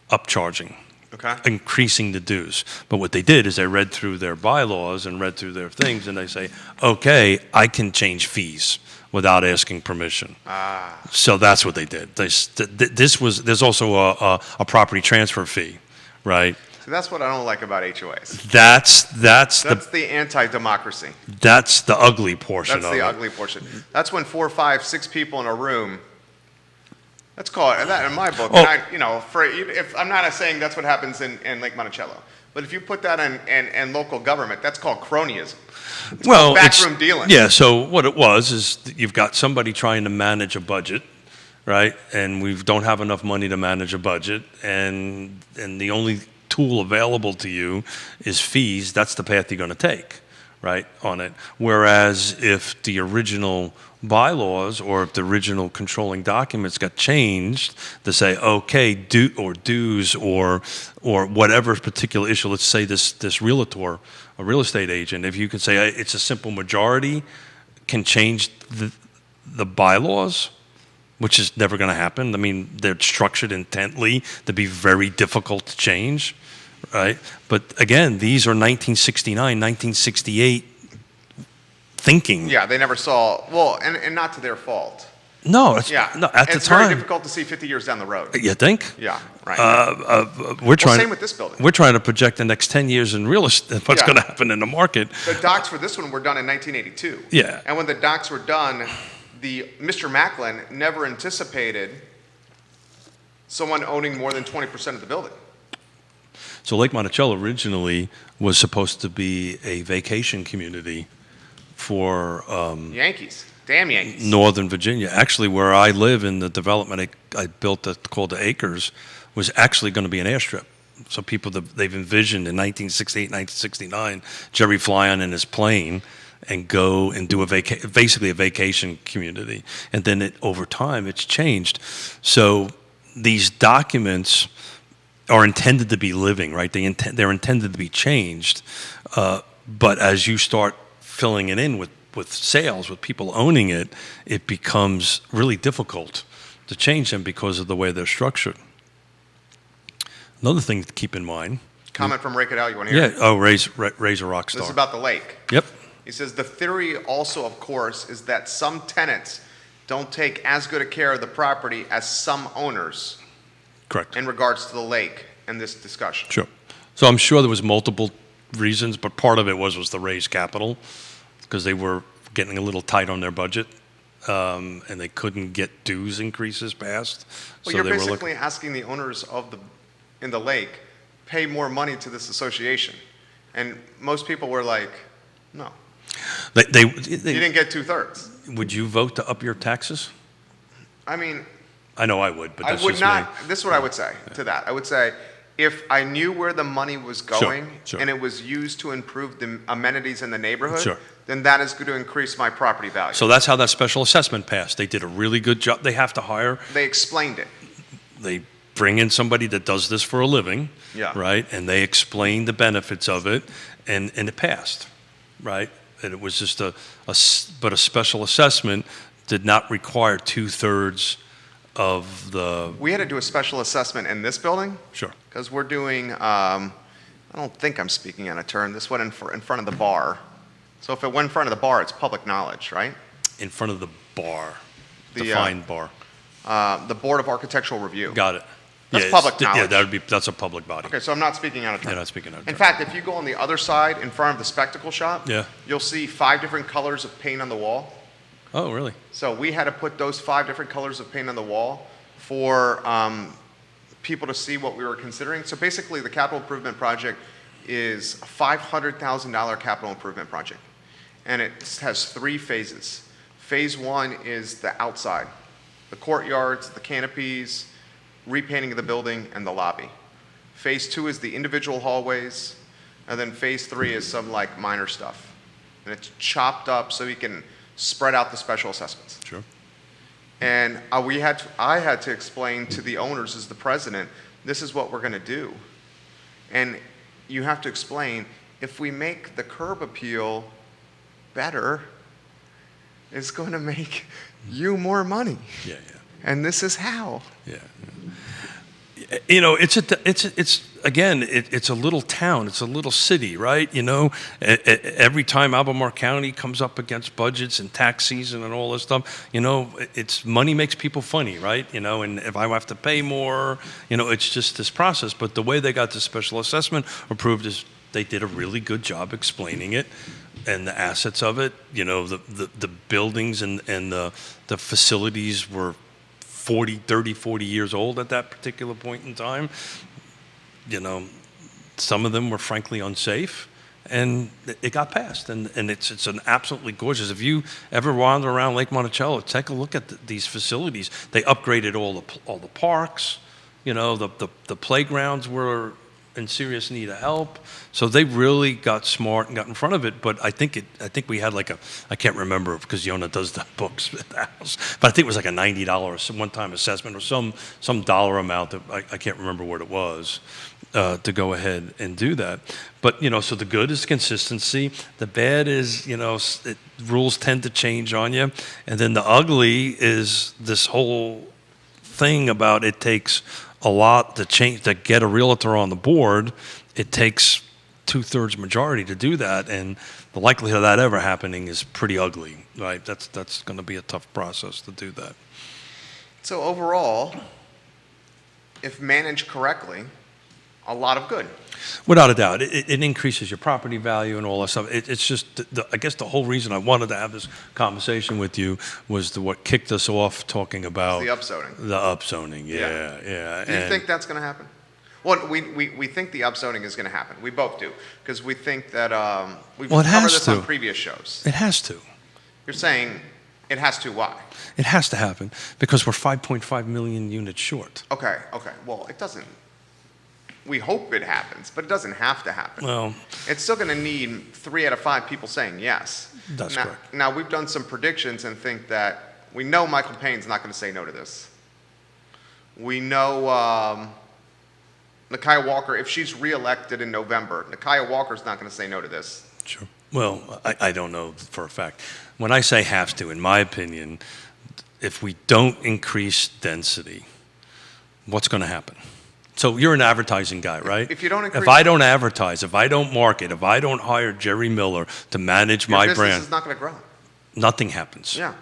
upcharging. Okay. Increasing the dues. But what they did is they read through their bylaws and read through their things, and they say, okay, I can change fees without asking permission. So that's what they did. There's also a property transfer fee, right? So that's what I don't like about HOAs. That's the anti-democracy. That's the ugly portion of it. That's the ugly portion. That's when 4, 5, 6 people in a room. Let's call it that in my book. Oh. And if I'm not saying that's what happens in Lake Monticello, but if you put that in local government, that's called cronyism. It's called backroom dealing. Yeah. So what it was is you've got somebody trying to manage a budget, right? And we don't have enough money to manage a budget, and the only tool available to you is fees. That's the path you're going to take, right, on it. Whereas if the original bylaws or if the original controlling documents got changed to say, okay, dues or whatever particular issue, let's say this realtor, a real estate agent, if you can say it's a simple majority, can change the bylaws, which is never going to happen. I mean, they're structured intently to be very difficult to change, right? But again, these are 1969, 1968 thinking. Yeah, they never saw, well, and not to their fault. No, at the time. It's very difficult to see 50 years down the road. You think? Yeah, right. Same with this building. We're trying to project the next 10 years in real estate, what's going to happen in the market. The docs for this one were done in 1982. Yeah. And when the docs were done, Mr. Macklin never anticipated someone owning more than 20% of the building. So Lake Monticello originally was supposed to be a vacation community for Yankees. Damn Yankees. Northern Virginia. Actually, where I live in the development I built called the Acres was actually going to be an airstrip. So people, they've envisioned in 1968, 1969, Jerry fly on in his plane and go and do basically a vacation community. And then over time, it's changed. So these documents are intended to be living, right? They're intended to be changed. But as you start filling it in with sales, with people owning it, it becomes really difficult to change them because of the way they're structured. Another thing to keep in mind. Comment from Ray Cadell, you want to hear? Yeah. Oh, Ray's a rock star. This is about the lake. Yep. He says, the theory also, of course, is that some tenants don't take as good a care of the property as some owners. Correct. In regards to the lake and this discussion. Sure. So I'm sure there was multiple reasons, but part of it was the raised capital because they were getting a little tight on their budget, and they couldn't get dues increases passed. Well, so you're they basically asking the owners in the lake pay more money to this association, and most people were like, no. They You didn't get 2/3. Would you vote to up your taxes? I mean, I know I would, but I that's would just not. me. This is what I would say to that. I would say, if I knew where the money was going Sure. and it was used to improve the amenities in the neighborhood, Sure. then that is going to increase my property value. So that's how that special assessment passed. They did a really good job. They have to hire. They explained it. They bring in somebody that does this for a living, Yeah. right? And they explain the benefits of it, and it passed, right? And it was just but a special assessment did not require 2/3 of the. We had to do a special assessment in this building. Sure. Because we're doing, I don't think I'm speaking out of turn. This went in front of the bar. So if it went in front of the bar, it's public knowledge, right? In front of the bar, The, defined bar. The Board of Architectural Review. Got it. That's Yeah, public knowledge. Yeah, that's a public body. Okay, so I'm not speaking out of turn. You're not speaking out of In turn. fact, if you go on the other side in front of the spectacle shop, Yeah. you'll see 5 different colors of paint on the wall. Oh, really? So we had to put those 5 different colors of paint on the wall for people to see what we were considering. So basically, the capital improvement project is a $500,000 capital improvement project. And it has 3 phases. Phase 1 is the outside, the courtyards, the canopies, repainting of the building, and the lobby. Phase 2 is the individual hallways, and then phase 3 is some like minor stuff. And it's chopped up so you can spread out the special assessments. Sure. And I had to explain to the owners as the president, this is what we're going to do. And you have to explain, if we make the curb appeal better, it's going to make you more money. Yeah. And this is how. Yeah. You know, it's a little town, it's a little city, right? You know, every time Albemarle County comes up against budgets and tax season and all this stuff, you know, it's money makes people funny, right? You know, and if I have to pay more, you know, it's just this process. But the way they got the special assessment approved is they did a really good job explaining it and the assets of it. You know, the buildings and the facilities were 40 years old at that particular point in time. You know, some of them were frankly unsafe, and it got passed. And it's an absolutely gorgeous. If you ever wander around Lake Monticello, take a look at these facilities. They upgraded all the parks. You know, the playgrounds were in serious need of help. So they really got smart and got in front of it. But I think we had like I can't remember because Yonna does the books at the house, but I think it was like a $90 one-time assessment or some dollar amount that I can't remember what it was to go ahead and do that. But, you know, so the good is consistency. The bad is, you know, rules tend to change on you. And then the ugly is this whole thing about it takes a lot to change, to get a realtor on the board. It takes 2/3 majority to do that, and the likelihood of that ever happening is pretty ugly, right? That's going to be a tough process to do that. So overall, if managed correctly, a lot of good. Without a doubt, it increases your property value and all that stuff. It's just, I guess the whole reason I wanted to have this conversation with you was what kicked us off talking about The upzoning. The upzoning, yeah. Do you think that's going to happen? Well, we think the upzoning is going to happen. We both do, because we think that we've covered this on previous shows. It has to. You're saying it has to. Why? It has to happen because we're 5.5 million units short. Okay. Well, it doesn't. We hope it happens, but it doesn't have to happen. Well, it's still going to need 3 out of 5 people saying yes. That's correct. Now, we've done some predictions and think that we know Michael Payne's not going to say no to this. We know Nakia Walker, if she's reelected in November, Nakia Walker's not going to say no to this. Sure. Well, I don't know for a fact. When I say have to, in my opinion, if we don't increase density, what's going to happen? So you're an advertising guy, right? If you don't increase... If I don't advertise, if I don't market, if I don't hire Jerry Miller to manage my brand... Your business is not going to grow. Nothing happens. Yeah.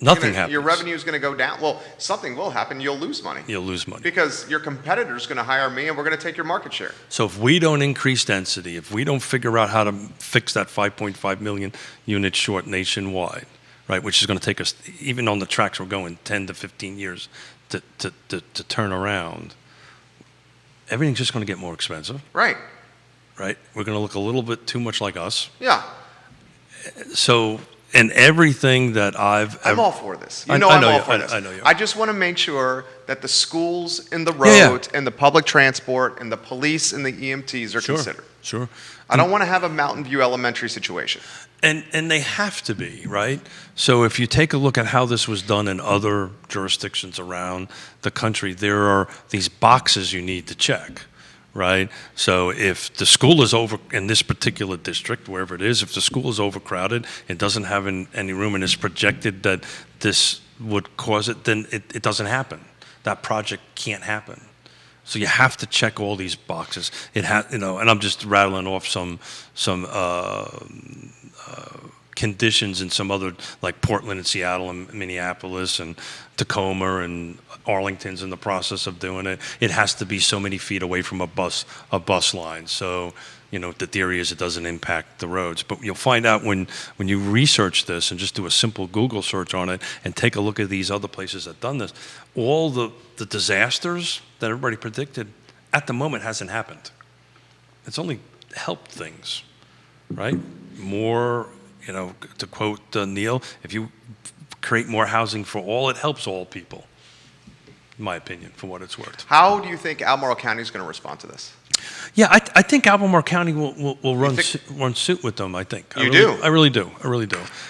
Nothing happens. Your revenue is going to go down. Well, something will happen. You'll lose money. You'll lose money. Because your competitor is going to hire me, and we're going to take your market share. So if we don't increase density, if we don't figure out how to fix that 5.5 million unit short nationwide, right, which is going to take us, even on the tracks we're going, 10 to 15 years to turn around, everything's just going to get more expensive. Right. Right? We're going to look a little bit too much like us. Yeah. So... And everything that I'm all for this. I know I'm all for this. I know you are. I just want to make sure that the schools and the roads and the public transport and the police and the EMTs are considered. Sure. I don't want to have a Mountain View Elementary situation. And they have to be, right? So if you take a look at how this was done in other jurisdictions around the country, there are these boxes you need to check. Right? So if the school is over in this particular district, wherever it is, if the school is overcrowded, it doesn't have any room and it's projected that this would cause it, then it doesn't happen. That project can't happen. So you have to check all these boxes. And I'm just rattling off some conditions in some other, like Portland and Seattle and Minneapolis and Tacoma and Arlington's in the process of doing it. It has to be so many feet away from a bus line. So, the theory is it doesn't impact the roads. But you'll find out when you research this and just do a simple Google search on it and take a look at these other places that have done this, all the disasters that everybody predicted at the moment hasn't happened. It's only helped things, right? More, to quote Neil, if you create more housing for all, it helps all people. In my opinion, for what it's worth. How do you think Albemarle County is going to respond to this? Yeah, I think Albemarle County will run suit with them. I think you do. I really do.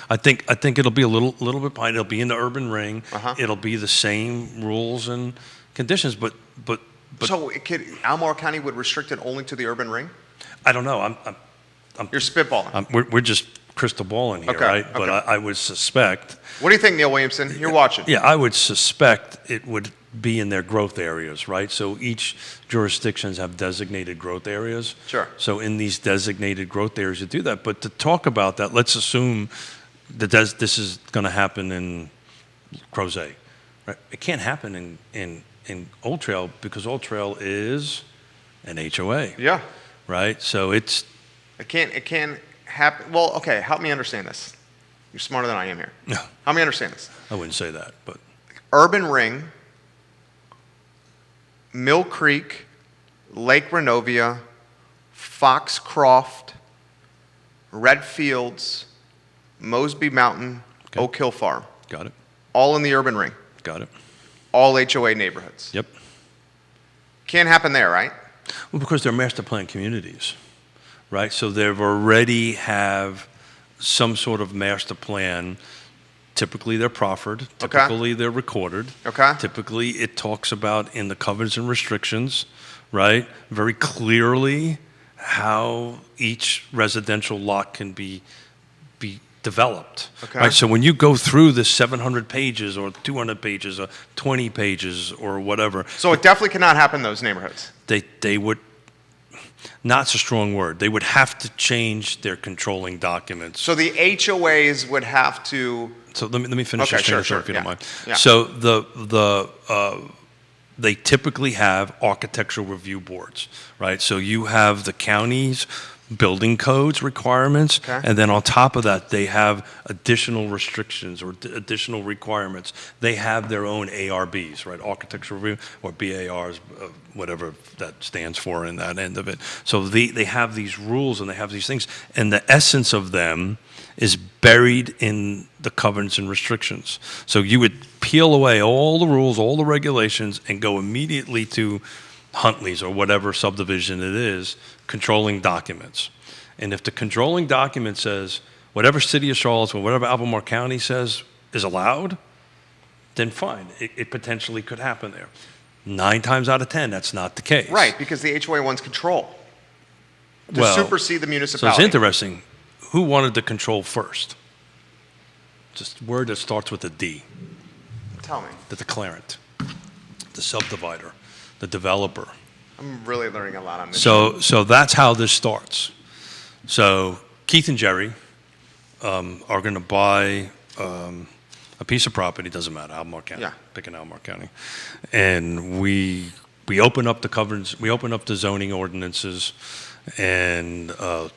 I think it'll be a little bit behind. It'll be in the urban ring. It'll be the same rules and conditions, but. So Albemarle County would restrict it only to the urban ring? I don't know. You're spitballing. We're just crystal balling here, right? But I would suspect. What do you think, Neil Williamson? You're watching. Yeah, I would suspect it would be in their growth areas, right? So each jurisdictions have designated growth areas. Sure. So in these designated growth areas, you do that. But to talk about that, let's assume that this is going to happen in Crozet, right? It can't happen in Old Trail because Old Trail is an HOA. Yeah. Right. So it can't happen. Well, okay. Help me understand this. You're smarter than I am here. Yeah. Help me understand this. I wouldn't say that, but urban ring. Mill Creek, Lake Renovia, Foxcroft, Red Fields, Mosby Mountain, Oak Hill Farm. Got it. All in the urban ring. Got it. All HOA neighborhoods. Yep. Can't happen there, right? Well, because they're master plan communities, right? So they've already have some sort of master plan. Typically, they're proffered. Typically, they're recorded. Okay. Typically, it talks about in the covenants and restrictions, right, very clearly how each residential lot can be developed. Okay. Right? So when you go through the 700 pages or 200 pages or 20 pages or whatever. So it definitely cannot happen in those neighborhoods. They would, not's a strong word, they would have to change their controlling documents. So the HOAs would have to... So let me finish this train of thought, if you don't mind. Yeah. So they typically have architectural review boards, right? So you have the county's building codes requirements, and then on top of that, they have additional restrictions or additional requirements. They have their own ARBs, right? Architectural review, or BARs, whatever that stands for in that end of it. So they have these rules and they have these things, and the essence of them is buried in the covenants and restrictions. So you would peel away all the rules, all the regulations, and go immediately to Huntley's or whatever subdivision it is, controlling documents. And if the controlling document says whatever city of Charlottesville, whatever Albemarle County says is allowed, then fine, it potentially could happen there. 9 times out of 10, that's not the case. Right, because the HOA wants control to supersede the municipality. So it's interesting. who wanted the control first? Just a word that starts with a D. Tell me. The declarant, the subdivider, the developer. I'm really learning a lot on this. So that's how this starts. So Keith and Jerry are going to buy a piece of property. Doesn't matter, Albemarle County. Yeah. Pick an Albemarle County, and we open up the coverage. We open up the zoning ordinances, and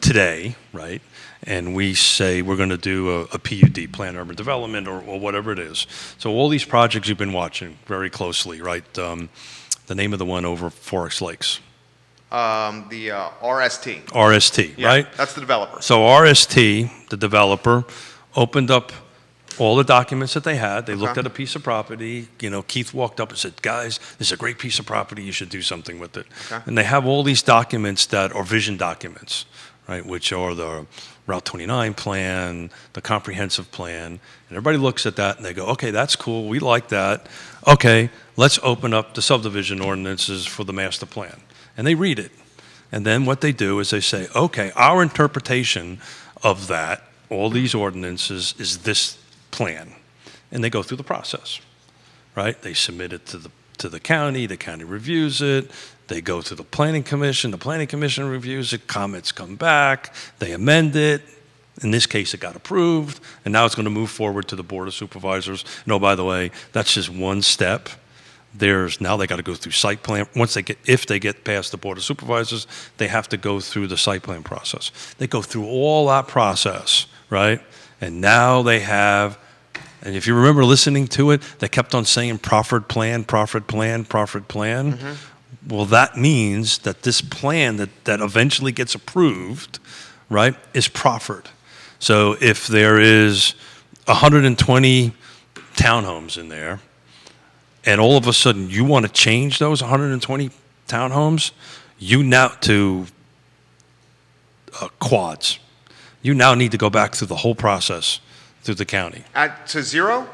today, right? And we say we're going to do a PUD, Planned Urban Development, or whatever it is. So all these projects you've been watching very closely, right? The name of the one over Forest Lakes. The RST. RST, Yeah, right? that's the developer. So RST, the developer, opened up all the documents that they had. They looked at a piece of property. Keith walked up and said, guys, this is a great piece of property. You should do something with it. Okay. And they have all these documents that are vision documents, right, which are the Route 29 plan, the comprehensive plan. And everybody looks at that and they go, okay, that's cool. We like that. Okay, let's open up the subdivision ordinances for the master plan. And they read it. And then what they do is they say, okay, our interpretation of that, all these ordinances, is this plan. And they go through the process, right? They submit it to the county reviews it, they go to the planning commission reviews it, comments come back, they amend it. In this case, it got approved, and now it's going to move forward to the Board of Supervisors. No, by the way, that's just one step. Now they got to go through site plan. If they get past the Board of Supervisors, they have to go through the site plan process. They go through all that process, right? And now they have, and if you remember listening to it, they kept on saying proffered plan, proffered plan, proffered plan. Mm-hmm. Well, that means that this plan that eventually gets approved, right, is proffered. So if there is 120 townhomes in there, and all of a sudden you want to change those 120 townhomes, to quads. You now need to go back through the whole process through the county. To zero?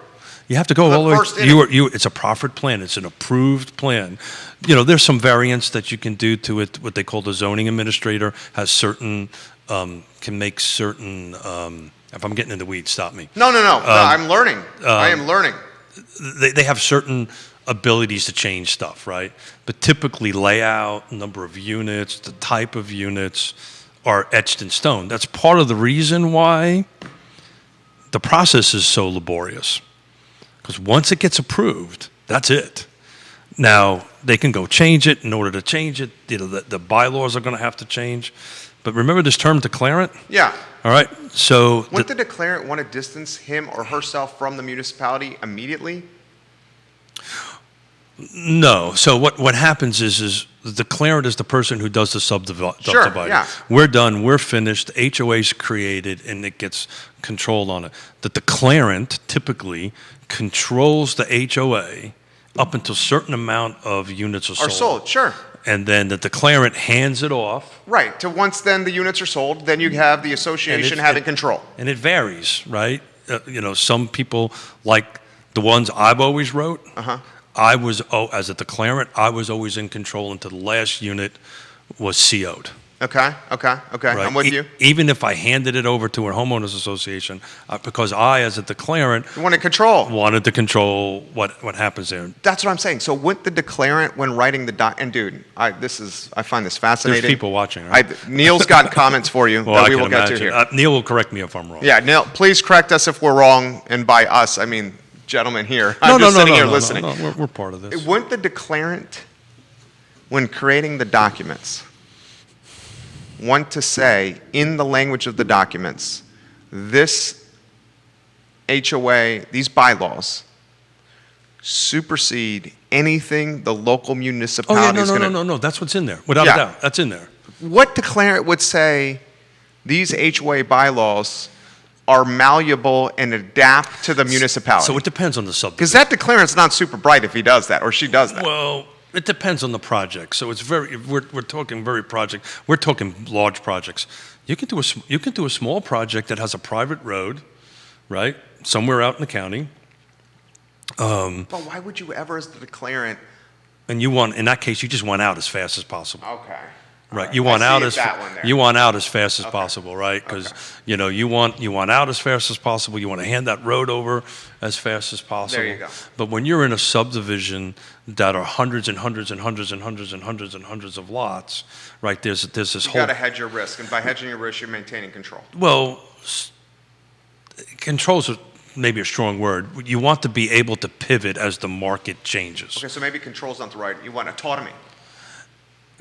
You have to go all the way. It's a proffered plan. It's an approved plan. There's some variants that you can do to it. What they call the zoning administrator has certain, can make certain. If I'm getting in the weeds, stop me. No. I'm learning. I am learning. They have certain abilities to change stuff, right? But typically, layout, number of units, the type of units are etched in stone. That's part of the reason why the process is so laborious. Because once it gets approved, that's it. Now, they can go change it. In order to change it, the bylaws are going to have to change. But remember this term declarant? Yeah. All right. So Wouldn't the declarant want to distance him or herself from the municipality immediately? No. So what happens is the declarant is the person who does the subdividing. Sure, yeah. We're done. We're finished. The HOA's created, and it gets controlled on it. The declarant typically controls the HOA up until a certain amount of units are sold. Sure. And then the declarant hands it off. Right. To once then the units are sold, then you have the association having control. And it varies, right? Some people, like the ones I've always wrote, as a declarant, I was always in control until the last unit was CO'd. Okay. Right? I'm with you. Even if I handed it over to a homeowners association, because I, as a declarant, wanted to control what happens there. That's what I'm saying. So wouldn't the declarant, when writing the and dude, I find this fascinating. There's people watching, right? Neil's got comments for you that we will get to here. Neil will correct me if I'm wrong. Yeah, Neil, please correct us if we're wrong, and by us, I mean gentlemen here. I'm just sitting here listening. No, we're part of this. Wouldn't the declarant, when creating the documents, want to say in the language of the documents, this HOA, these bylaws, supersede anything the local municipality is going to... No. That's what's in there. Without a doubt. That's in there. What declarant would say these HOA bylaws are malleable and adapt to the municipality? So it depends on the subdivision. Because that declarant's not super bright if he does that, or she does that. Well, it depends on the project. So we're talking we're talking large projects. You can do a small project that has a private road, right? Somewhere out in the county. But why would you ever, as the declarant... And in that case, you just want out as fast as possible. Okay. Right. You want out as that one there. you want out as fast as possible, right? Because you want out as fast as possible. You want to hand that road over as fast as possible. There you go. But when you're in a subdivision that are hundreds and hundreds and hundreds and hundreds and hundreds and hundreds of lots, right? There's this You whole. got to hedge your risk, and by hedging your risk, you're maintaining control. Well, controls are maybe a strong word. You want to be able to pivot as the market changes. Okay, so maybe control's not the right. You want autonomy.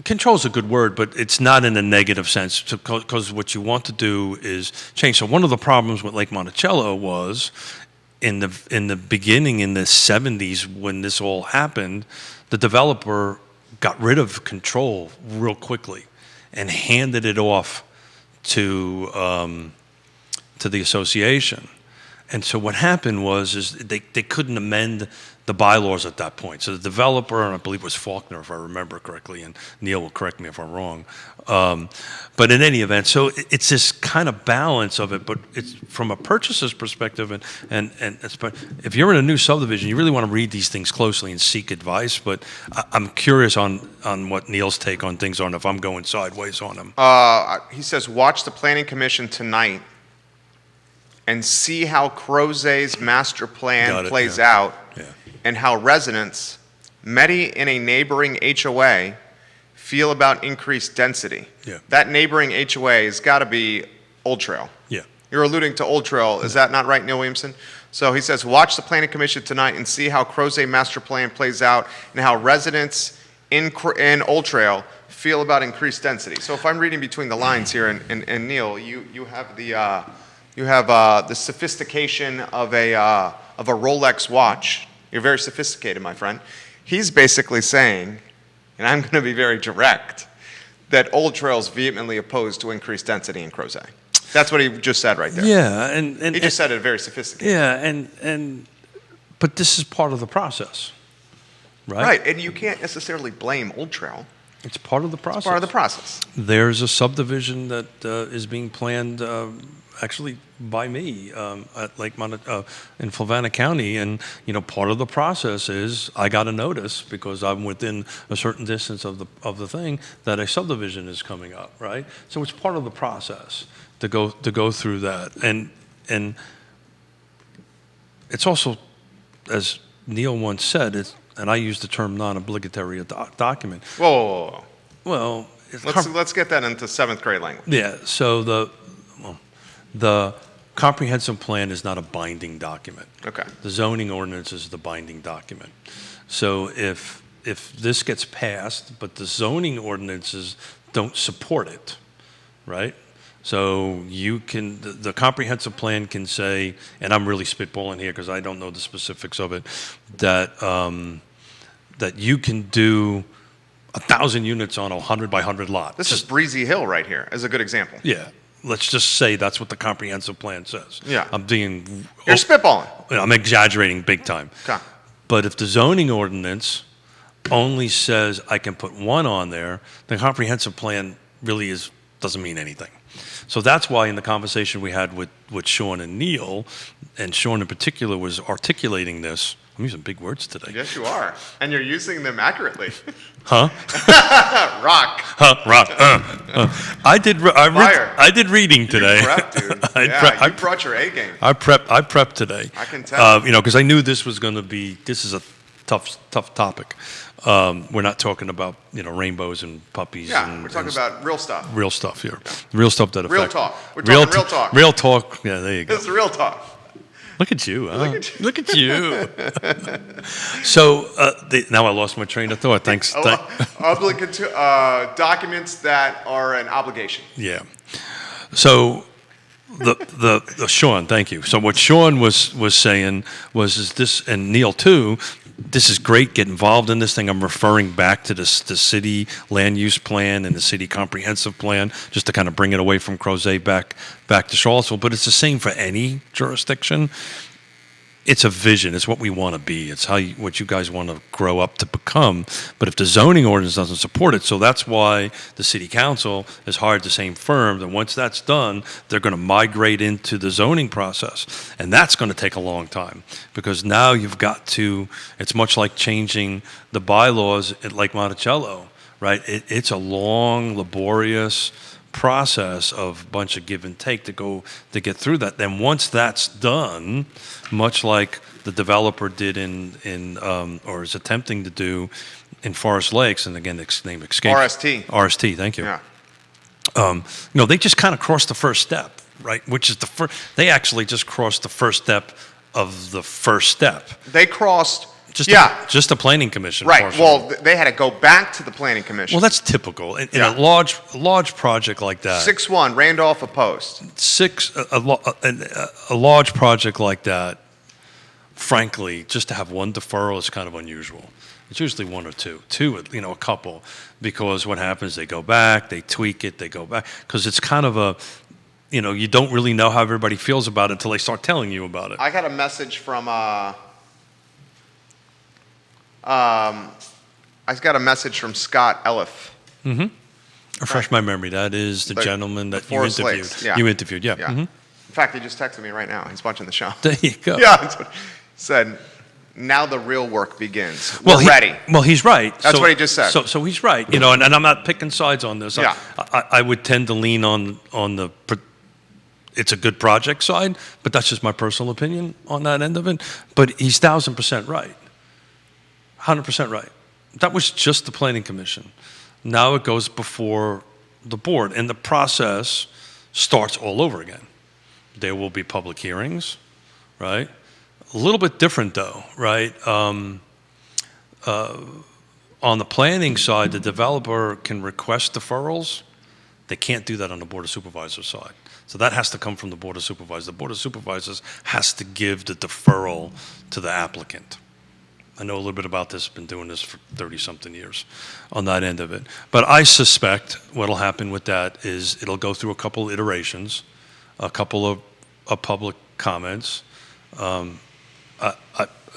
Control is a good word, but it's not in a negative sense, because what you want to do is change. So one of the problems with Lake Monticello was in the beginning, in the 70s, when this all happened, the developer got rid of control real quickly and handed it off to the association. And so what happened was they couldn't amend the bylaws at that point. So the developer, and I believe it was Faulkner, if I remember correctly, and Neil will correct me if I'm wrong. But in any event, so it's this kind of balance of it, but it's from a purchaser's perspective, and if you're in a new subdivision, you really want to read these things closely and seek advice. But I'm curious on what Neil's take on things are, and if I'm going sideways on him. He says, watch the Planning Commission tonight and see how Crozet's master plan plays out, and how residents, many in a neighboring HOA, feel about increased density. Yeah. That neighboring HOA has got to be Old Trail. Yeah. You're alluding to Old Trail. Is that not right, Neil Williamson? So he says, watch the Planning Commission tonight and see how Crozet master plan plays out and how residents in Old Trail feel about increased density. So if I'm reading between the lines here, and Neil, you have the sophistication of a Rolex watch. You're very sophisticated, my friend. He's basically saying, and I'm going to be very direct, that Old Trail's vehemently opposed to increased density in Crozet. That's what he just said right there. Yeah, and he just said it very sophisticated. Yeah, but this is part of the process, right? Right, and you can't necessarily blame Old Trail. It's part of the process. It's part of the process. There's a subdivision that is being planned, actually by me at Lake in Flavanna County, and part of the process is I got a notice because I'm within a certain distance of the thing that a subdivision is coming up, right? So it's part of the process to go through that, and it's also, as Neil once said, and I use the term non-obligatory document. Whoa. Well, let's get that into 7th grade language. Yeah. So the comprehensive plan is not a binding document. Okay. The zoning ordinance is the binding document. So if this gets passed, but the zoning ordinances don't support it, right? So the comprehensive plan can say, and I'm really spitballing here because I don't know the specifics of it, that you can do 1,000 units on a 100 by 100 lot. This is Breezy Hill right here as a good example. Yeah. Let's just say that's what the comprehensive plan says. Yeah. You're spitballing. I'm exaggerating big time. Okay. But if the zoning ordinance only says I can put one on there, the comprehensive plan really doesn't mean anything. So that's why in the conversation we had with Sean and Neil, and Sean in particular was articulating this. I'm using big words today. Yes, you are. And you're using them accurately. Huh? Rock. Rock. I did reading today. You prepped, dude. You brought your A game. I prepped today. I can tell. Because I knew this is a tough topic. We're not talking about rainbows and puppies. Yeah, we're talking about real stuff. Real stuff here. Real stuff that affects. Real talk. We're talking real talk. Real talk. Yeah, there you go. This is real talk. Look at you. Look at you. So now I lost my train of thought. Thanks. Documents that are an obligation. Yeah. So the Sean, thank you. So what Sean was saying is this, and Neil too. This is great. Get involved in this thing. I'm referring back to the city land use plan and the city comprehensive plan, just to kind of bring it away from Crozet back to Charlottesville. But it's the same for any jurisdiction. It's a vision. It's what we want to be. It's what you guys want to grow up to become. But if the zoning ordinance doesn't support it, so that's why the city council has hired the same firm. And once that's done, they're going to migrate into the zoning process. And that's going to take a long time because now you've got to, it's much like changing the bylaws at Lake Monticello, right? It's a long, laborious process of a bunch of give and take to get through that. Then once that's done, much like the developer did or is attempting to do in Forest Lakes, and again, the name escapes. RST, thank you. Yeah. They just kind of crossed the first step, right? Which is they actually just crossed the first step of the first step. They crossed. Just the planning commission. Right. portion. Well, they had to go back to the planning commission. Well, that's typical in a large project like that. 6-1, Randolph opposed. A large project like that, frankly, just to have one deferral is kind of unusual. It's usually one or two, a couple, because what happens, they go back, they tweak it, they go back, because it's kind of you don't really know how everybody feels about it until they start telling you about it. I got a message from, Scott Elliff. Mm-hmm. Refresh my memory. That is the gentleman that you Forest interviewed. Lakes, yeah. You interviewed, yeah. Yeah. Mm-hmm. In fact, he just texted me right now. He's watching the show. There you go. Yeah. That's what he said, now the real work begins. We're ready. Well, he's right. That's what he just said. So he's right. And I'm not picking sides on this. Yeah. I would tend to lean on the it's a good project side, but that's just my personal opinion on that end of it. But he's 1,000% right. 100% right. That was just the planning commission. Now it goes before the board, and the process starts all over again. There will be public hearings, right? A little bit different though, right? On the planning side, the developer can request deferrals. They can't do that on the Board of Supervisors side. So that has to come from the Board of Supervisors. The Board of Supervisors has to give the deferral to the applicant. I know a little bit about this, been doing this for 30-something years on that end of it. But I suspect what will happen with that is it'll go through a couple iterations, a couple of public comments.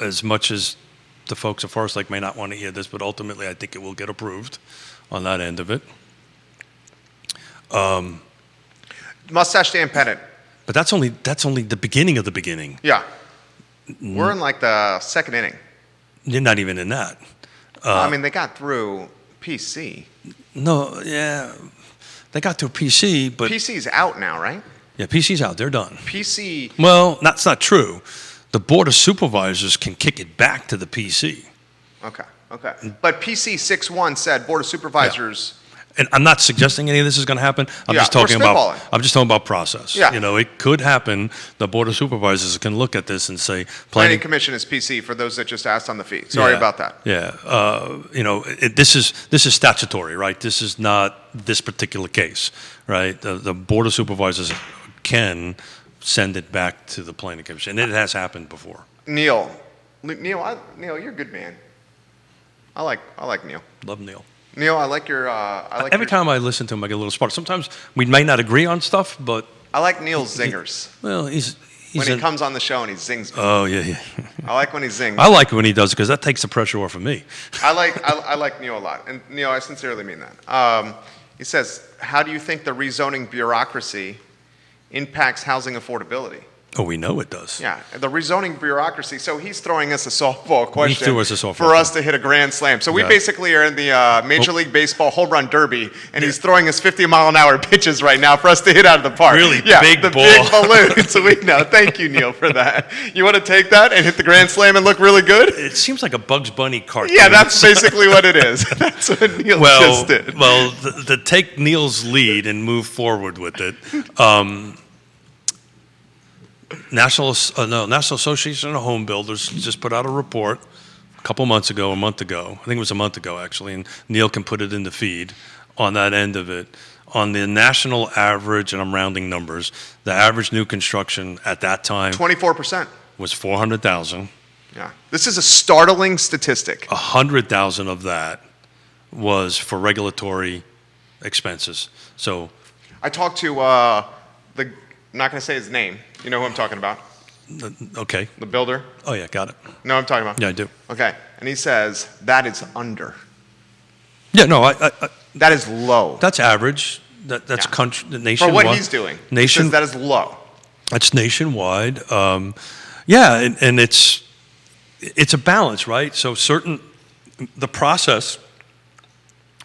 As much as the folks at Forest Lake may not want to hear this, but ultimately I think it will get approved on that end of it. Mustache stand pennant. But that's only the beginning of the beginning. Yeah. We're in like the second inning. You're not even in that. They got through PC. No, yeah. They got through PC, but... PC's out now, right? Yeah, PC's out. They're done. PC... Well, that's not true. The Board of Supervisors can kick it back to the PC. Okay. But PC 6-1 said Board of Supervisors... And I'm not suggesting any of this is going to happen. I'm just talking about process. Yeah. It could happen. The Board of Supervisors can look at this and say, Planning Commission is PC for those that just asked on the fee. Sorry about that. Yeah. This is statutory, right? This is not this particular case, right? The Board of Supervisors can send it back to the Planning Commission, and it has happened before. Neil, you're a good man. I like Neil. Love Neil. Neil, I like your. Every time I listen to him, I get a little spark. Sometimes we might not agree on stuff, but I like Neil's zingers. Well, he's when he comes on the show and he zings me. Oh yeah. I like when he zings. I like when he does because that takes the pressure off of me. I like Neil a lot, and Neil, I sincerely mean that. He says, "How do you think the rezoning bureaucracy impacts housing affordability?" Oh, we know it does. Yeah, the rezoning bureaucracy. So he's throwing us a softball question for us to hit a grand slam. So we basically are in the Major League Baseball home run derby, and he's throwing us 50-mile-an-hour pitches right now for us to hit out of the park. Really big balloon. So we know. Thank you, Neil, for that. You want to take that and hit the grand slam and look really good? It seems like a Bugs Bunny cartoon. Yeah, that's basically what it is. That's what Neil just did. Well, to take Neil's lead and move forward with it. National Association of Home Builders just put out a report a month ago. I think it was a month ago, actually, and Neil can put it in the feed on that end of it. On the national average, and I'm rounding numbers, the average new construction at that time 24% was 400,000. Yeah, this is a startling statistic. 100,000 of that was for regulatory expenses. So I talked to I'm not going to say his name. You know who I'm talking about? Okay. The builder? Oh, yeah, got it. No, I'm talking about? Yeah, I do. Okay. And he says that is under. Yeah, no, that is low. That's average. That's country, nationwide. For what he's doing. He says that is low. That's nationwide. Yeah, and it's a balance, right? So the process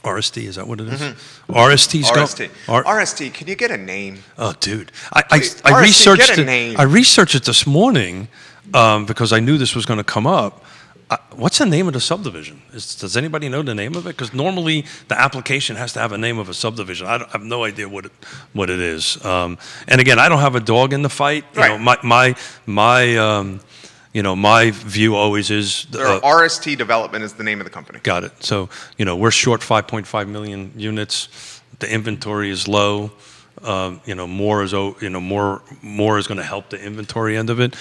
RST, is that what it is? RST's RST. RST, can you get a name? Oh, dude. Please, I RST, researched get a it. name. I researched it this morning because I knew this was going to come up. What's the name of the subdivision? Does anybody know the name of it? Because normally the application has to have a name of a subdivision. I have no idea what it is. And again, I don't have a dog in the fight. Right. My view always is RST Development is the name of the company. Got it. So we're short 5.5 million units. The inventory is low. More is going to help the inventory end of it,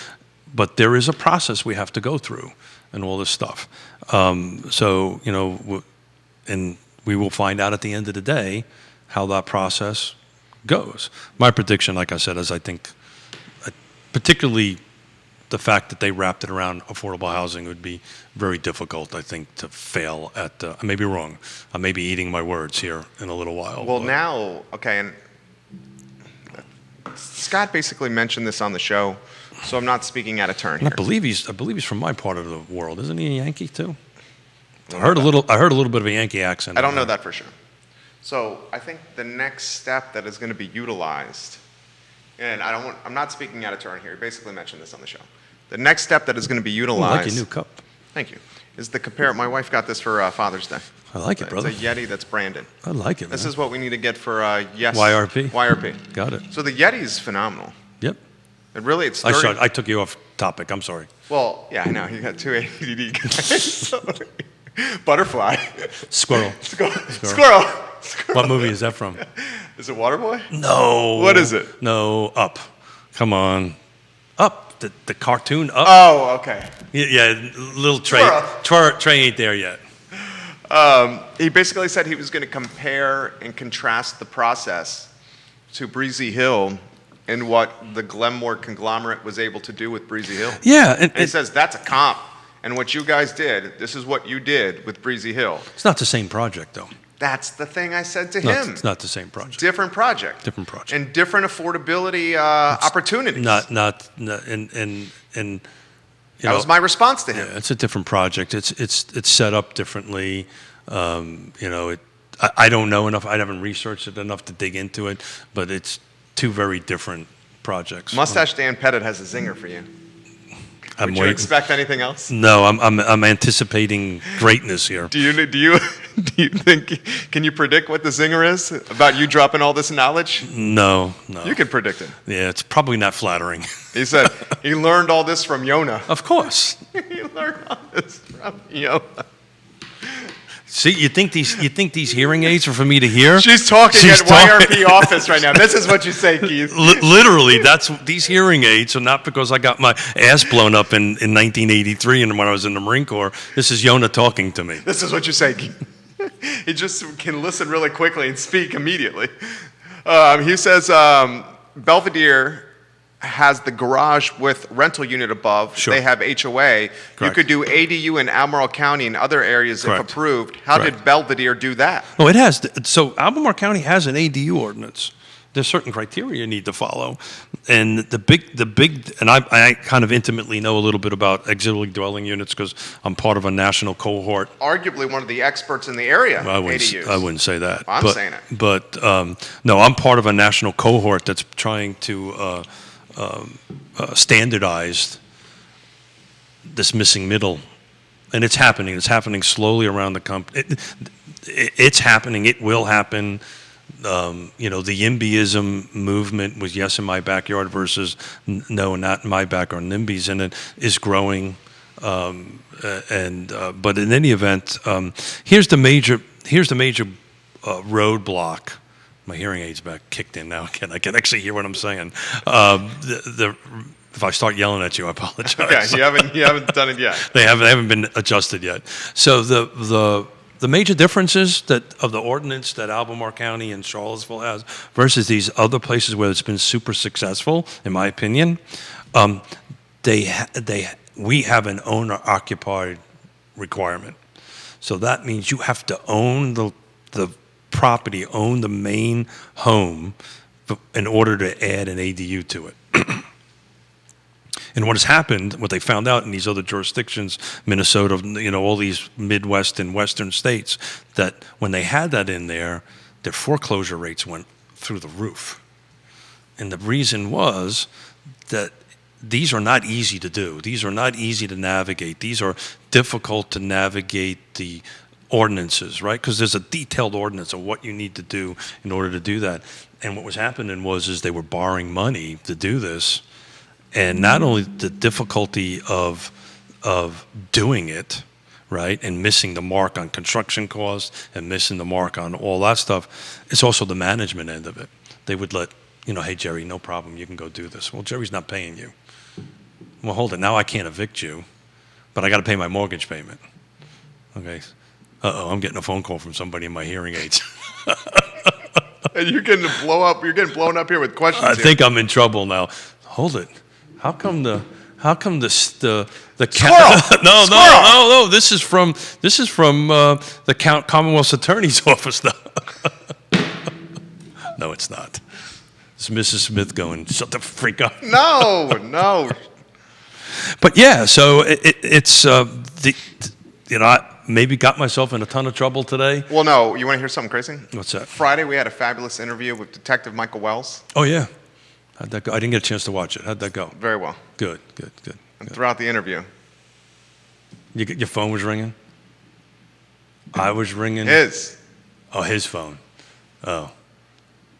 but there is a process we have to go through and all this stuff. And we will find out at the end of the day how that process goes. My prediction, like I said, is I think, particularly the fact that they wrapped it around affordable housing would be very difficult, I think, to fail at. I may be wrong. I may be eating my words here in a little while. Well, now, okay, and Scott basically mentioned this on the show, so I'm not speaking out of turn here. I believe he's from my part of the world. Isn't he a Yankee too? I heard a little bit of a Yankee accent. I don't know that for sure. So I think the next step that is going to be utilized, and I'm not speaking out of turn here. He basically mentioned this on the show. The next step that is going to be utilized. I like your new cup. Thank you. Is the compare. My wife got this for Father's Day. I like it, brother. It's a Yeti that's branded. I like it. This man. is what we need to get for YRP. YRP. Got it. So the Yeti is phenomenal. Yep. It's 30. I took you off topic. I'm sorry. Well, yeah, I know. You got two ADD guys. Butterfly. Squirrel. Squirrel. What movie is that from? Is it Waterboy? No. What is it? No, Up. Come on. Up. The cartoon Up. Oh, okay. Yeah, little Trey. Trey ain't there yet. He basically said he was going to compare and contrast the process to Breezy Hill and what the Glenmore conglomerate was able to do with Breezy Hill. Yeah. And he says that's a comp. And what you guys did, this is what you did with Breezy Hill. It's not the same project, though. That's the thing I said to him. It's not the same project. Different project. Different project. And different affordability opportunities. That was my response to him. Yeah, it's a different project. It's set up differently. I don't know enough. I haven't researched it enough to dig into it, but it's two very different projects. Mustache Dan Pettit has a zinger for you. Would you expect anything else? No, I'm anticipating greatness here. Do you think? Can you predict what the zinger is about you dropping all this knowledge? No. You can predict it. Yeah, it's probably not flattering. He said he learned all this from Yonna. Of course. He learned all this from Yonna. See, you think these hearing aids are for me to hear? She's talking at YRP office right now. This is what you say, Keith. Literally, these hearing aids are not because I got my ass blown up in 1983 and when I was in the Marine Corps. This is Yonna talking to me. This is what you say, Keith. He just can listen really quickly and speak immediately. He says Belvedere has the garage with rental unit above. Sure. They have HOA. Correct. You could do ADU in Albemarle County and other areas if Correct. approved. How did Belvedere do that? Oh, it has. So Albemarle County has an ADU ordinance. There's certain criteria you need to follow, and the big, and I kind of intimately know a little bit about auxiliary dwelling units because I'm part of a national cohort. Arguably one of the experts in the area. I ADUs. wouldn't say that. I'm saying it. But no, I'm part of a national cohort that's trying to standardize this missing middle, and it's happening. It's happening slowly around the company. It's happening. It will happen. The YIMBYism movement was yes in my backyard versus no, not in my backyard. NIMBYs in it is growing, but in any event, here's the major roadblock. My hearing aid's back kicked in now again. I can actually hear what I'm saying. If I start yelling at you, I apologize. Yeah, you haven't done it yet. They haven't been adjusted yet. So the major differences of the ordinance that Albemarle County and Charlottesville has versus these other places where it's been super successful, in my opinion, we have an owner-occupied requirement. So that means you have to own the property, own the main home in order to add an ADU to it. And what has happened, what they found out in these other jurisdictions, Minnesota, all these Midwest and Western states, that when they had that in there, their foreclosure rates went through the roof. And the reason was that these are not easy to do. These are not easy to navigate. These are difficult to navigate the ordinances, right? Because there's a detailed ordinance of what you need to do in order to do that. And what was happening is they were borrowing money to do this. And not only the difficulty of doing it, right, and missing the mark on construction costs and missing the mark on all that stuff, it's also the management end of it. They would let, hey, Jerry, no problem, you can go do this. Well, Jerry's not paying you. Well, hold it, now I can't evict you, but I got to pay my mortgage payment. Okay. Uh-oh, I'm getting a phone call from somebody in my hearing aids. And you're getting blown up here with questions. I think I'm in trouble now. Hold it. How come the Squirrel! No. This is from the Commonwealth's Attorney's Office now. No, it's not. It's Mrs. Smith going, shut the freak up. No. But yeah, so it's I maybe got myself in a ton of trouble today. Well, no. You want to hear something crazy? What's that? Friday, we had a fabulous interview with Detective Michael Wells. Oh, yeah. How'd that go? I didn't get a chance to watch it. How'd that go? Very well. Good. And throughout the interview. Your phone was ringing? I was ringing? His. Oh, his phone. Oh.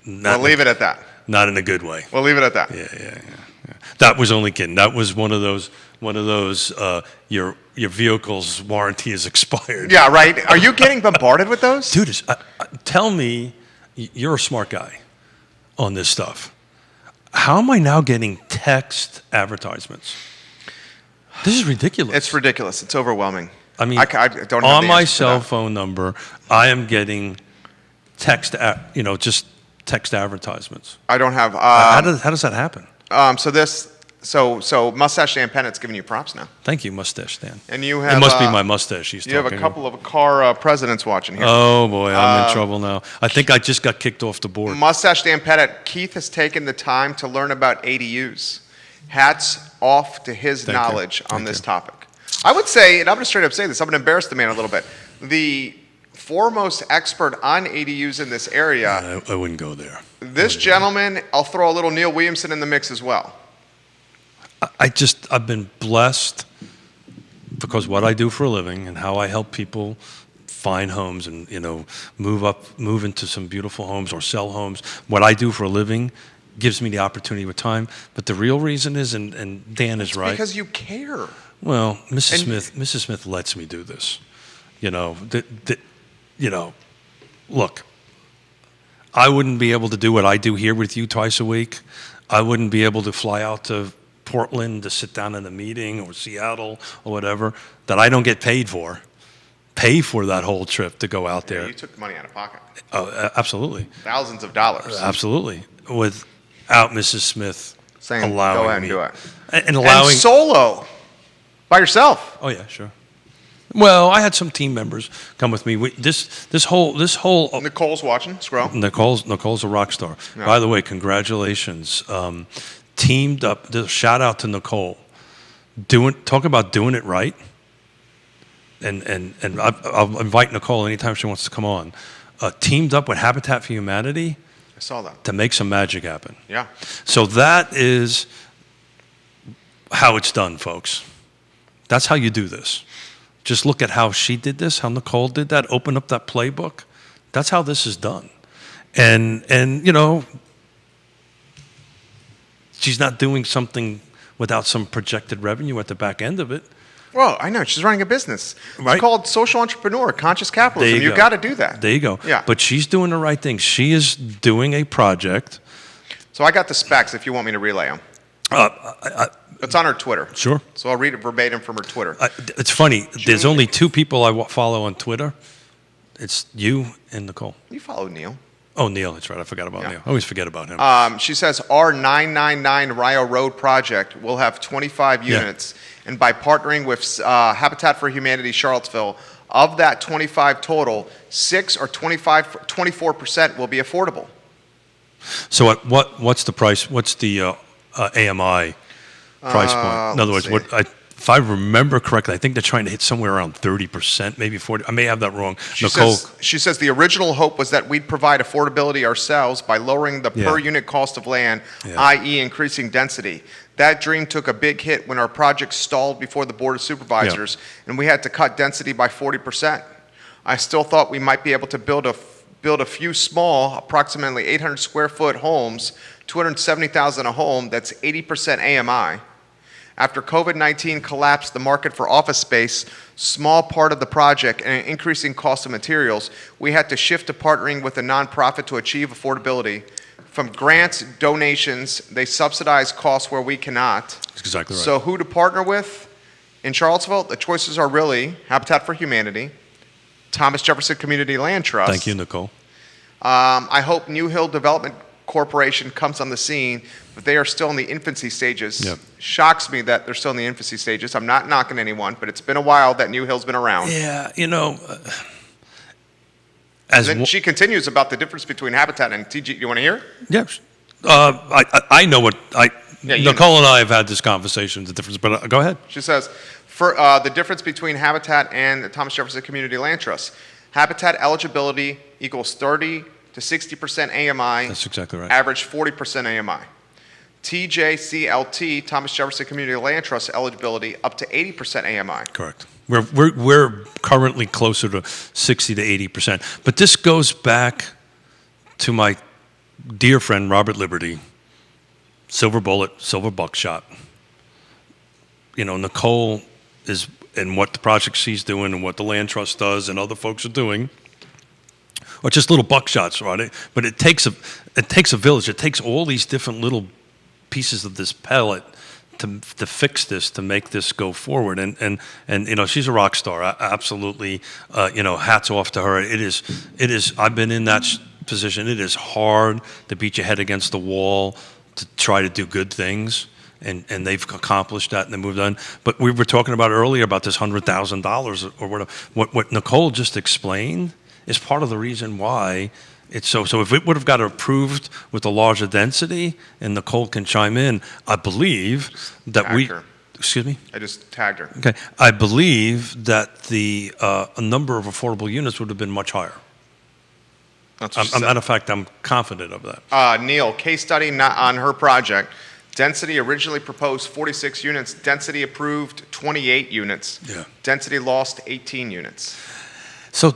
We'll leave it at that. Not in a good way. We'll leave it at that. Yeah. That was only kidding. That was one of those. Your vehicle's warranty is expired. Yeah, right. Are you getting bombarded with those? Dude, tell me, you're a smart guy on this stuff. How am I now getting text advertisements? This is ridiculous. It's ridiculous. It's overwhelming. I mean, I don't have on the my answer for cell that. phone number, I am getting just text advertisements. I don't have. How does that happen? So Mustache Dan Pennett's giving you props now. Thank you, Mustache Dan. And you have. It must be my mustache. You have a couple of car presidents watching here. Oh boy, I'm in trouble now. I think I just got kicked off the board. Mustache Dan Pettit, Keith has taken the time to learn about ADUs. Hats off to his knowledge on this topic. I would say, and I'm going to straight up say this, I'm going to embarrass the man a little bit. The foremost expert on ADUs in this area. I wouldn't go there. This gentleman, I'll throw a little Neil Williamson in the mix as well. I've been blessed because what I do for a living and how I help people find homes and, move into some beautiful homes or sell homes. What I do for a living gives me the opportunity with time. But the real reason is, and Dan is right. Because you care. Well, Mrs. Smith lets me do this. Look, I wouldn't be able to do what I do here with you twice a week. I wouldn't be able to fly out to Portland to sit down in a meeting or Seattle or whatever that I don't get paid for. Pay for that whole trip to go out there. You took the money out of pocket. Oh, absolutely. Thousands of dollars. Absolutely. Without Mrs. Smith saying, allowing go ahead me. and do it. And allowing. And solo. By yourself. Oh, yeah, sure. Well, I had some team members come with me. This whole Nicole's watching. Scroll. Nicole's a rock star. Yeah. By the way, congratulations. Teamed up. Shout out to Nicole. Talk about doing it right. And I'll invite Nicole anytime she wants to come on. Teamed up with Habitat for Humanity. I saw that. To make some magic happen. Yeah. So that is how it's done, folks. That's how you do this. Just look at how she did this, how Nicole did that, open up that playbook. That's how this is done. And she's not doing something without some projected revenue at the back end of it. Well, I know. She's running a business. Right. It's called social entrepreneur, conscious capitalism. You've got to do that. There you go. Yeah. But she's doing the right thing. She is doing a project. So I got the specs if you want me to relay them. It's on her Twitter. Sure. So I'll read it verbatim from her Twitter. It's funny. There's only two people I follow on Twitter. It's you and Nicole. You follow Neil. Oh, Neil. That's right. I forgot about Neil. I always forget about him. She says, our 999 Rio Road project will have 25 units. And by partnering with Habitat for Humanity Charlottesville, of that 25 total, 24% will be affordable. So what's the price? What's the AMI price point. In other words, if I remember correctly, I think they're trying to hit somewhere around 30%, maybe 40. I may have that wrong. She says the original hope was that we'd provide affordability ourselves by lowering the per unit cost of land, i.e. increasing density. That dream took a big hit when our project stalled before the Board of Supervisors, and we had to cut density by 40%. I still thought we might be able to build a few small, approximately 800 square foot homes, $270,000 a home, that's 80% AMI. After COVID-19 collapsed the market for office space, small part of the project, and an increasing cost of materials, we had to shift to partnering with a nonprofit to achieve affordability. From grants, donations, they subsidize costs where we cannot. That's exactly right. So who to partner with? In Charlottesville, the choices are really Habitat for Humanity, Thomas Jefferson Community Land Trust. Thank you, Nicole. I hope New Hill Development Corporation comes on the scene, but they are still in the infancy stages. Yep. Shocks me that they're still in the infancy stages. I'm not knocking anyone, but it's been a while that New Hill's been around. Yeah, Then she continues about the difference between Habitat and TG. You want to hear? Yeah. I know what Nicole and I have had this conversation, the difference, but go ahead. She says, for the difference between Habitat and the Thomas Jefferson Community Land Trust. Habitat eligibility equals 30 to 60% AMI. That's exactly right. Average 40% AMI. TJCLT, Thomas Jefferson Community Land Trust eligibility up to 80% AMI. Correct. We're currently closer to 60 to 80%. But this goes back to my dear friend Robert Liberty, silver bullet, silver buckshot. Nicole is, and what the project she's doing and what the land trust does and other folks are doing, or just little buckshots, right? But it takes a village. It takes all these different little pieces of this pellet to fix this, to make this go forward. And she's a rock star. Absolutely. Hats off to her. It is. I've been in that position. It is hard to beat your head against the wall to try to do good things. And they've accomplished that and they moved on. But we were talking about earlier about this $100,000 or whatever. What Nicole just explained is part of the reason why it's so. So if it would have got approved with a larger density, and Nicole can chime in, I believe that her. Excuse me? I just tagged her. Okay. I believe that the a number of affordable units would have been much higher. That's As a matter of fact, I'm confident of that. Neil, case study not on her project. Density originally proposed 46 units. Density approved 28 units. Yeah. Density lost 18 units. So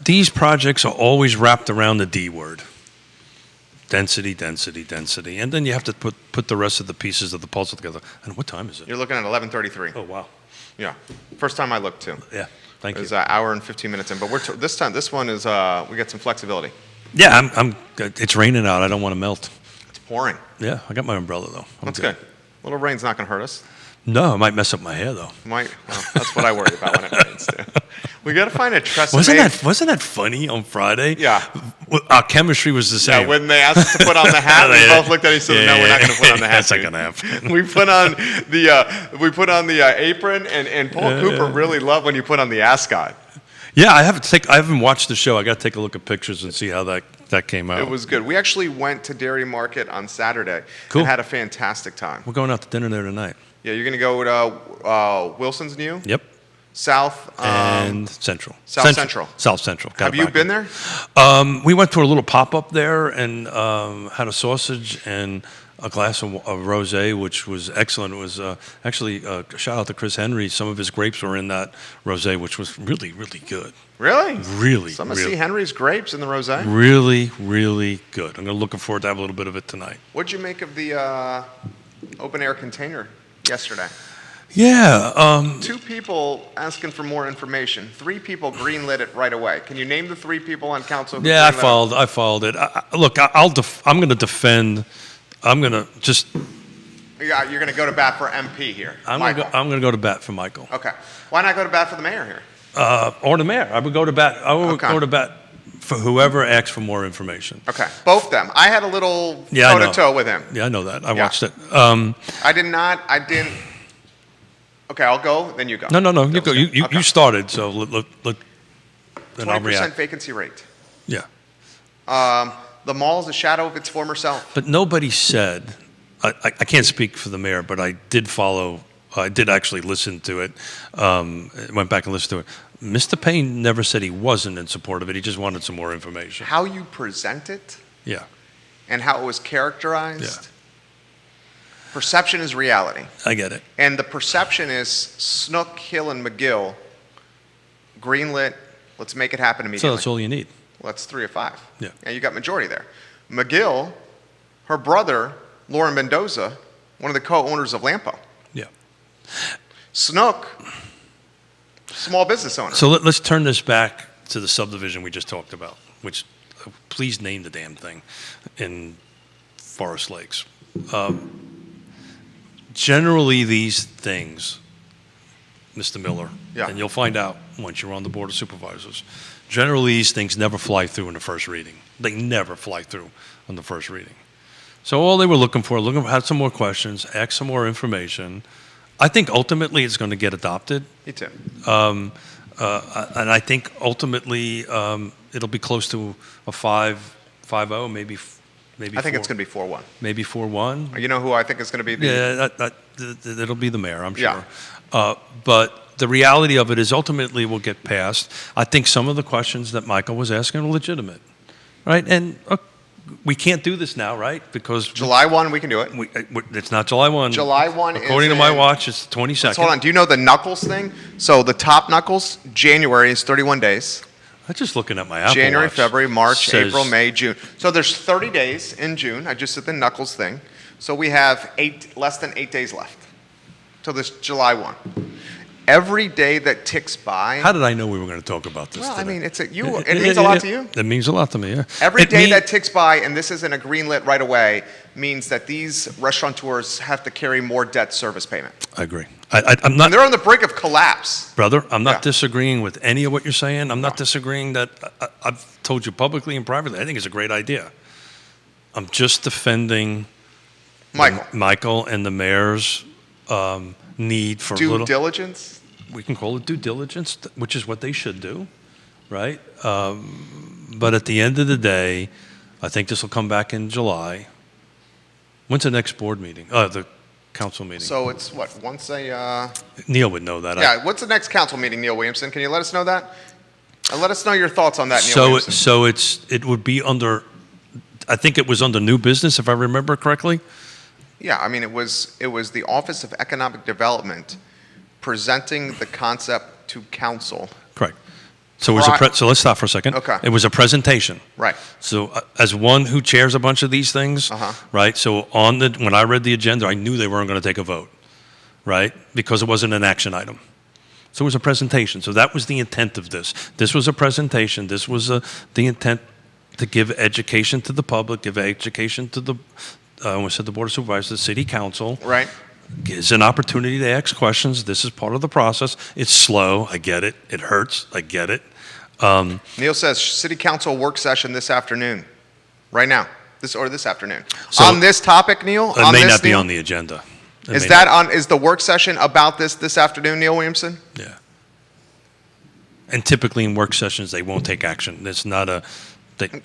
these projects are always wrapped around the D word. Density, density, density. And then you have to put the rest of the pieces of the puzzle together. And what time is it? You're looking at 11:33. Oh, wow. Yeah. First time I looked, too. Yeah, thank you. It was an hour and 15 minutes in. But this one is, we got some flexibility. Yeah, it's raining out. I don't want to melt. It's pouring. Yeah, I got my umbrella, though. That's good. A little rain's not going to hurt us. No, it might mess up my hair, though. Well, that's what I worry about when it rains, too. We got to find a Tresemme. Wasn't that funny on Friday? Yeah. Our chemistry was the same. Yeah, when they asked us to put on the hat, we both looked at each other. No, we're not going to put on the hat. That's not going to happen. We put on the apron, and Paul Cooper really loved when you put on the ascot. Yeah, I haven't watched the show. I got to take a look at pictures and see how that came out. It was good. We actually went to Dairy Market on Saturday. Cool. And had a fantastic time. We're going out to dinner there tonight. Yeah, you're going to go to Wilson's New? Yep. South and Central. South Central. South Central. Have you been there? We went to a little pop-up there and had a sausage and a glass of rosé, which was excellent. It was actually shout out to Chris Henry. Some of his grapes were in that rosé, which was really, really good. Really? Really. So I'm going to see Henry's grapes in the rosé. Really, really good. I'm looking forward to have a little bit of it tonight. What'd you make of the open air container yesterday? Yeah. 2 people asking for more information. 3 people greenlit it right away. Can you name the 3 people on council? Yeah, I followed it. Look, I'm going to defend. I'm going to just. Yeah, you're going to go to bat for MP here. I'm going to go to bat for Michael. Okay. Why not go to bat for the mayor here? Or the mayor. I would go to bat. Go to bat for whoever asks for more information. Okay. Both of them. I had a little toe-to-toe with him. Yeah, I know that. I watched it. I didn't. Okay, I'll go, then you go. No. You go. You started, so let 20% vacancy rate. Yeah. The mall is a shadow of its former self. But nobody said I can't speak for the mayor, but I did follow. I did actually listen to it. Went back and listened to it. Mr. Payne never said he wasn't in support of it. He just wanted some more information. How you present it Yeah. and how it was characterized. Yeah. Perception is reality. I get it. And the perception is Snook, Hill, and McGill, greenlit, let's make it happen immediately. So that's all you need. Well, that's 3 of 5. Yeah. And you got majority there. McGill, her brother, Lauren Mendoza, one of the co-owners of Lampo. Yeah. Snook, small business owner. So let's turn this back to the subdivision we just talked about, which please name the damn thing in Forest Lakes. Generally, these things, Mr. Miller, Yeah. and you'll find out once you're on the Board of Supervisors, generally these things never fly through in the first reading. They never fly through on the first reading. So all they were looking for, had some more questions, ask some more information. I think ultimately it's going to get adopted. Me too. And I think ultimately it'll be close to a 5-0, maybe I think it's going to be 4-1. maybe 4-1. You know who I think is going to be the... Yeah, it'll be the mayor, I'm sure. Yeah. But the reality of it is ultimately we'll get passed. I think some of the questions that Michael was asking are legitimate, right? And we can't do this now, right? Because July 1, we can do it. it's not July 1. July 1 According to my watch, it's the 22nd. Hold on. Do you know the knuckles thing? So the top knuckles, January is 31 days. I'm just looking at my Apple January, Watch. February, March, Says- April, May, June. So there's 30 days in June. I just did the knuckles thing. So we have less than 8 days left till this July 1. Every day that ticks by. How did I know we were going to talk about this Well, I today? mean, it means a lot to you. It means a lot to me, yeah. Every It day mean- that ticks by, and this isn't a green lit right away, means that these restaurateurs have to carry more debt service payment. I agree. I'm And not, they're on the brink of collapse. brother, I'm not Yeah. disagreeing with any of what you're saying. I'm not disagreeing that I've told you publicly and privately, I think it's a great idea. I'm just defending Michael and the mayor's need for Due diligence? we can call it due diligence, which is what they should do, right? But at the end of the day, I think this will come back in July. When's the next board meeting? The council meeting. So it's what, once a... Neil would know that. Yeah, what's the next council meeting, Neil Williamson? Can you let us know that? Let us know your thoughts on that, Neil Williamson. So it would be under, I think it was under new business, if I remember correctly. Yeah, I mean, it was the Office of Economic Development presenting the concept to council. Correct. So it was so let's stop for a second. Okay. It was a presentation. Right. So as one who chairs a bunch of these things, right? So when I read the agenda, I knew they weren't going to take a vote, right? Because it wasn't an action item. So it was a presentation. So that was the intent of this. This was a presentation. This was the intent to give education to the public, give education to the, I said the Board of Supervisors, the City Council. Right. Gives an opportunity to ask questions. This is part of the process. It's slow. I get it. It hurts. I get it. Neil says City Council work session this afternoon, right now, this afternoon. So on this topic, Neil? It may not be on the agenda. Is the work session about this afternoon, Neil Williamson? Yeah. And typically in work sessions, they won't take action. It's not a...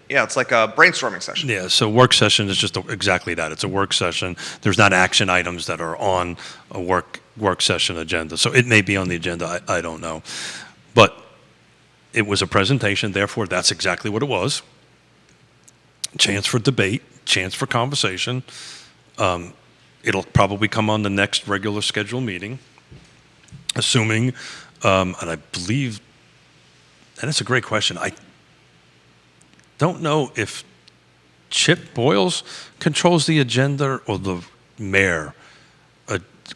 Yeah, it's like a brainstorming session. Yeah, so work session is just exactly that. It's a work session. There's not action items that are on a work session agenda. So it may be on the agenda. I don't know. But it was a presentation. Therefore, that's exactly what it was. Chance for debate, chance for conversation. It'll probably come on the next regular scheduled meeting, assuming, and I believe, and it's a great question. I don't know if Chip Boyles controls the agenda or the mayor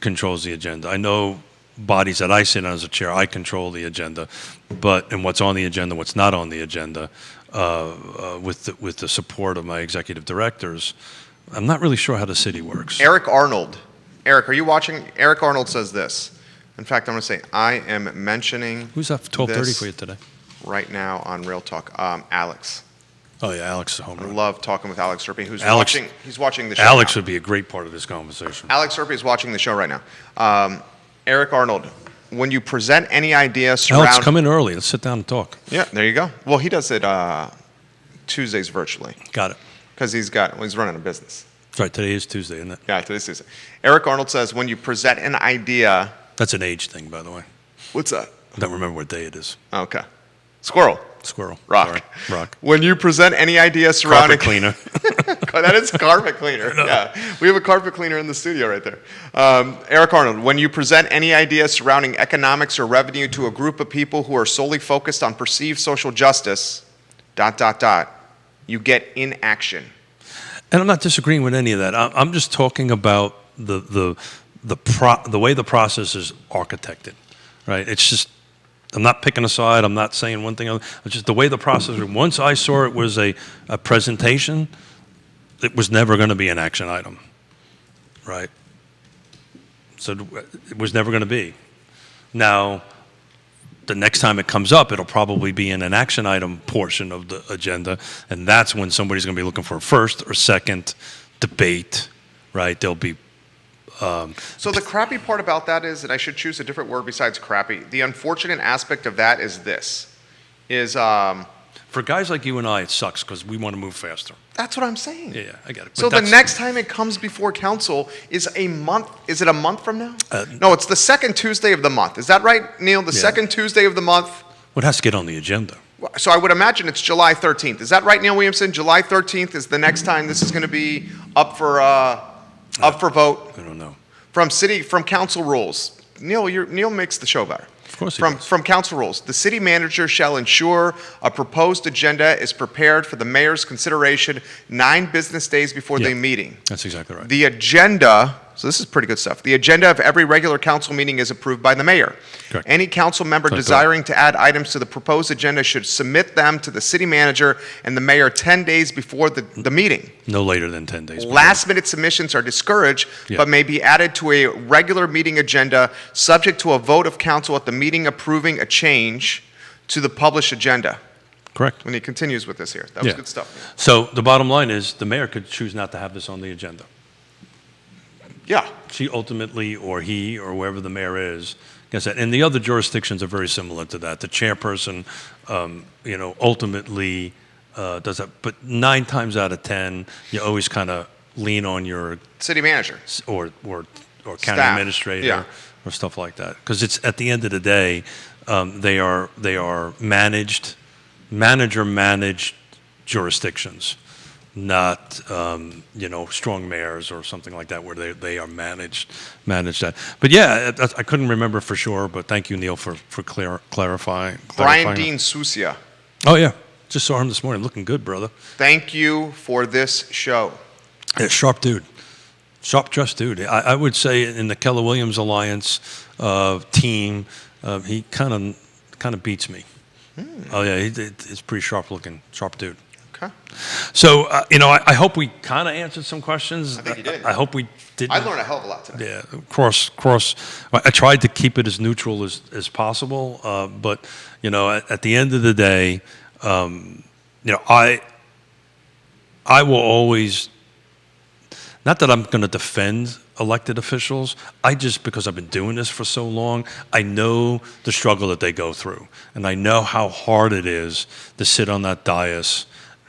controls the agenda. I know bodies that I sit on as a chair, I control the agenda, and what's on the agenda, what's not on the agenda, with the support of my executive directors, I'm not really sure how the city works. Eric Arnold. Eric, are you watching? Eric Arnold says this. In fact, I'm going to say I am mentioning. Who's up 12:30 for you today? Right now on Real Talk, Alex. Oh yeah, Alex is home. I love talking with Alex Serpi, who's Alex- watching. He's watching the show. Alex now. would be a great part of this conversation. Alex Serpi is watching the show right now. Eric Arnold, when you present any idea surround... Alex, come in early. Let's sit down and talk. Yeah, there you go. Well, he does it Tuesdays virtually Got it. because he's running a business. That's right. Today is Tuesday, isn't it? Yeah, today's Tuesday. Eric Arnold says, when you present an idea... That's an age thing, by the way. What's that? I don't remember what day it is. Okay. Squirrel. Rock. Sorry. Rock. When you present any idea surrounding... Carpet cleaner. That is carpet cleaner. Yeah. We have a carpet cleaner in the studio right there. Eric Arnold, when you present any idea surrounding economics or revenue to a group of people who are solely focused on perceived social justice, ... you get inaction. And I'm not disagreeing with any of that. I'm just talking about the way the process is architected, right? It's just, I'm not picking a side. I'm not saying one thing. It's just the way the process. Once I saw it was a presentation, it was never going to be an action item, right? So it was never going to be. Now, the next time it comes up, it'll probably be in an action item portion of the agenda, and that's when somebody's going to be looking for a first or second debate, right? There'll be. So the crappy part about that is, and I should choose a different word besides crappy, the unfortunate aspect of that is this, is... For guys like you and I, it sucks because we want to move faster. That's what I'm saying. Yeah, I get it. So the next time it comes before council is a month. Is it a month from now? No, it's the second Tuesday of the month. Is that right, Neil? The second Tuesday of the month? Well, it has to get on the agenda. So I would imagine it's July 13th. Is that right, Neil Williamson? July 13th is the next time this is going to be up for vote? I don't know. From council rules. Neil makes the show better. Of course he does. From council rules, the city manager shall ensure a proposed agenda is prepared for the mayor's consideration 9 business days before the meeting. That's exactly right. The agenda, so this is pretty good stuff. The agenda of every regular council meeting is approved by the mayor. Correct. Any council member desiring to add items to the proposed agenda should submit them to the city manager and the mayor 10 days before the meeting. No later than 10 days. Last-minute submissions are discouraged, but may be added to a regular meeting agenda subject to a vote of council at the meeting approving a change to the published agenda. Correct. When he continues with this here. That was good stuff. So the bottom line is the mayor could choose not to have this on the agenda. Yeah. She ultimately, or he, or whoever the mayor is, gets that. And the other jurisdictions are very similar to that. The chairperson, ultimately does that. But 9 times out of 10, you always kind of lean on your city manager or county staff. administrator or stuff like that. Because it's at the end of the day, they are manager-managed jurisdictions. Not strong mayors or something like that where they are managed that. But yeah, I couldn't remember for sure. But thank you, Neil, for clarifying. Brian Dean Soucia. Oh yeah, just saw him this morning, looking good, brother. Thank you for this show. Yeah, sharp dude, sharp dressed dude. I would say in the Keller Williams Alliance team, he kind of beats me. Oh yeah, he's pretty sharp looking, sharp dude. Okay. So, I hope we kind of answered some questions. I think you did. I hope we did. I learned a hell of a lot today. Yeah, cross. I tried to keep it as neutral as possible, but, at the end of the day, I will always, not that I'm going to defend elected officials, because I've been doing this for so long, I know the struggle that they go through, and I know how hard it is to sit on that dais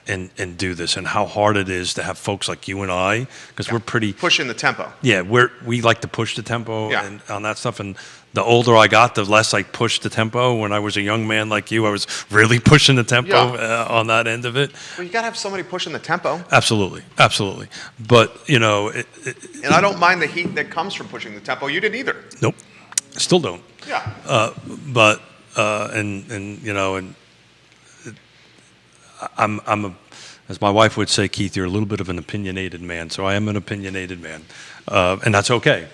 and do this, and how hard it is to have folks like you and I, because we're pretty pushing the tempo. Yeah, we like to push the tempo and on that stuff. And the older I got, the less I pushed the tempo. When I was a young man like you, I was really pushing the tempo on that end of it. Well, you got to have somebody pushing the tempo. Absolutely. But and I don't mind the heat that comes from pushing the tempo. You didn't either. Nope, still don't. Yeah. I'm as my wife would say, Keith, you're a little bit of an opinionated man. So I am an opinionated man, and that's okay.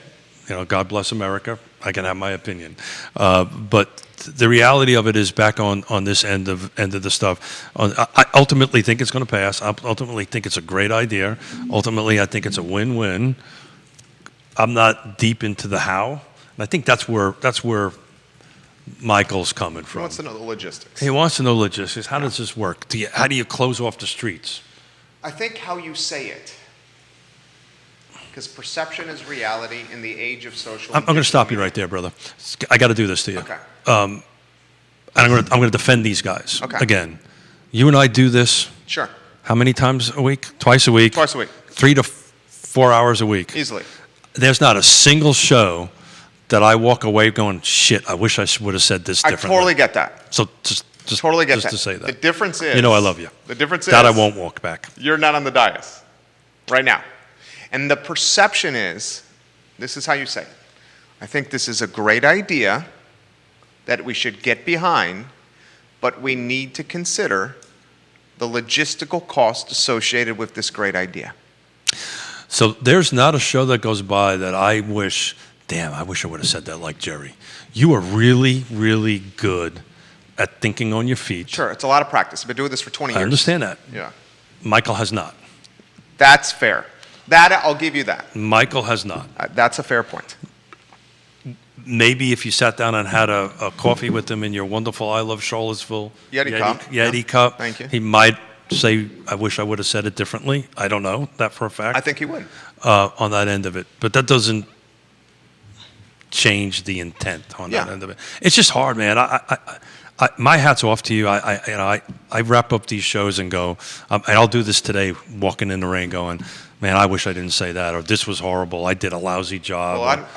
God bless America. I can have my opinion, but the reality of it is back on this end of the stuff. I ultimately think it's going to pass. I ultimately think it's a great idea. Ultimately, I think it's a win-win. I'm not deep into the how, and I think that's where Michael's coming from. He wants to know the logistics. He wants to know logistics. How does this work? How do you close off the streets? I think how you say it. Because perception is reality in the age of social. I'm going to stop you right there, brother. I got to do this to you. Okay. And I'm going to defend these guys. Okay. Again, you and I do this. Sure. How many times a week? Twice a week. Twice a week. 3 to 4 hours a week. Easily. There's not a single show that I walk away going, shit, I wish I would have said this differently. I totally get that. So just totally get just that. to say that. The difference is... You know I love you. The difference is... That I won't walk back. You're not on the dais right now. And the perception is, this is how you say it. I think this is a great idea that we should get behind, but we need to consider the logistical cost associated with this great idea. So there's not a show that goes by that I wish, damn, I wish I would have said that like Jerry. You are really, really good at thinking on your feet. Sure, it's a lot of practice. I've been doing this for 20 years. I understand that. Yeah. Michael has not. That's fair. That, I'll give you that. Michael has not. That's a fair point. Maybe if you sat down and had a coffee with him in your wonderful I Love Charlottesville Yeti cup, Thank you. He might say, I wish I would have said it differently. I don't know that for a fact. I think he would. On that end of it. But that doesn't change the intent on that end of it. It's just hard, man. My hat's off to you. I wrap up these shows and go, and I'll do this today, walking in the rain going, man, I wish I didn't say that, or this was horrible. I did a lousy job. Well,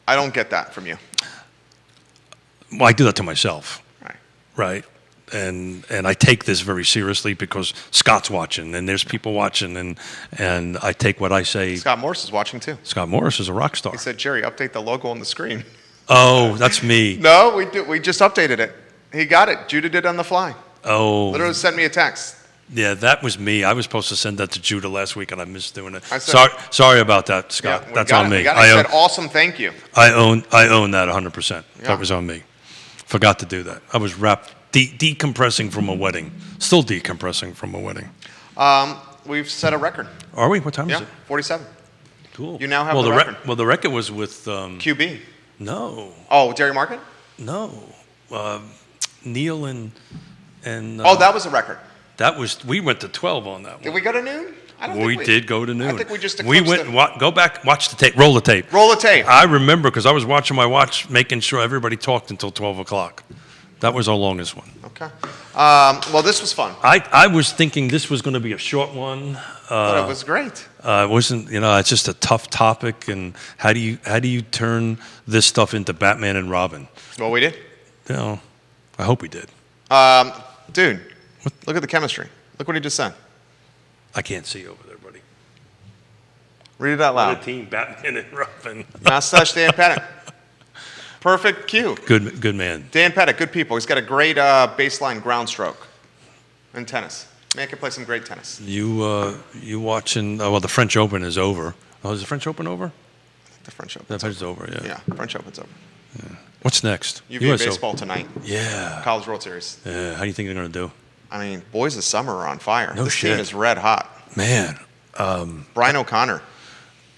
I don't get that from you. Well, I do that to myself. Right. And I take this very seriously because Scott's watching and there's people watching and I take what I say. Scott Morris is watching too. Scott Morris is a rock star. He said, Jerry, update the logo on the screen. Oh, that's me. No, we just updated it. He got it. Judah did it on the fly. Oh. Literally sent me a text. Yeah, that was me. I was supposed to send that to Judah last week, and I missed doing it. Sorry about that, Scott. Yeah, that's on me. I said, awesome, thank you. I own that 100%. Yeah. That was on me. Forgot to do that. I was decompressing from a wedding. Still decompressing from a wedding. We've set a record. Are we? What time is it? 47. Cool. You now have the record. Well, the record was with... QB. No. Oh, Jerry Market? No. Neil and that was a record. We went to 12 on that one. Did we go to noon? I don't think we did go to noon. I think we just go back, watch the tape, roll the tape. Roll the tape. I remember because I was watching my watch, making sure everybody talked until 12 o'clock. That was our longest one. Okay. Well, this was fun. I was thinking this was going to be a short one. But it was great. It wasn't, it's just a tough topic. And how do you turn this stuff into Batman and Robin? Well, we did. I hope we did. Dude, look at the chemistry. Look what he just said. I can't see over there, buddy. Read it out loud. What a team, Batman and Robin. Mustache Dan Pettit. Perfect cue. Good man. Dan Pettit, good people. He's got a great baseline ground stroke in tennis. Man can play some great tennis. You watching? Well, the French Open is over. Oh, is the French Open over? I think the French Open. That's over. Yeah. Yeah, French Open's over. Yeah. What's next? UVA baseball tonight. Yeah. College World Series. Yeah. How do you think they're going to do? I mean, boys of summer are on fire. No this shit. team is red hot. Man. Brian O'Connor.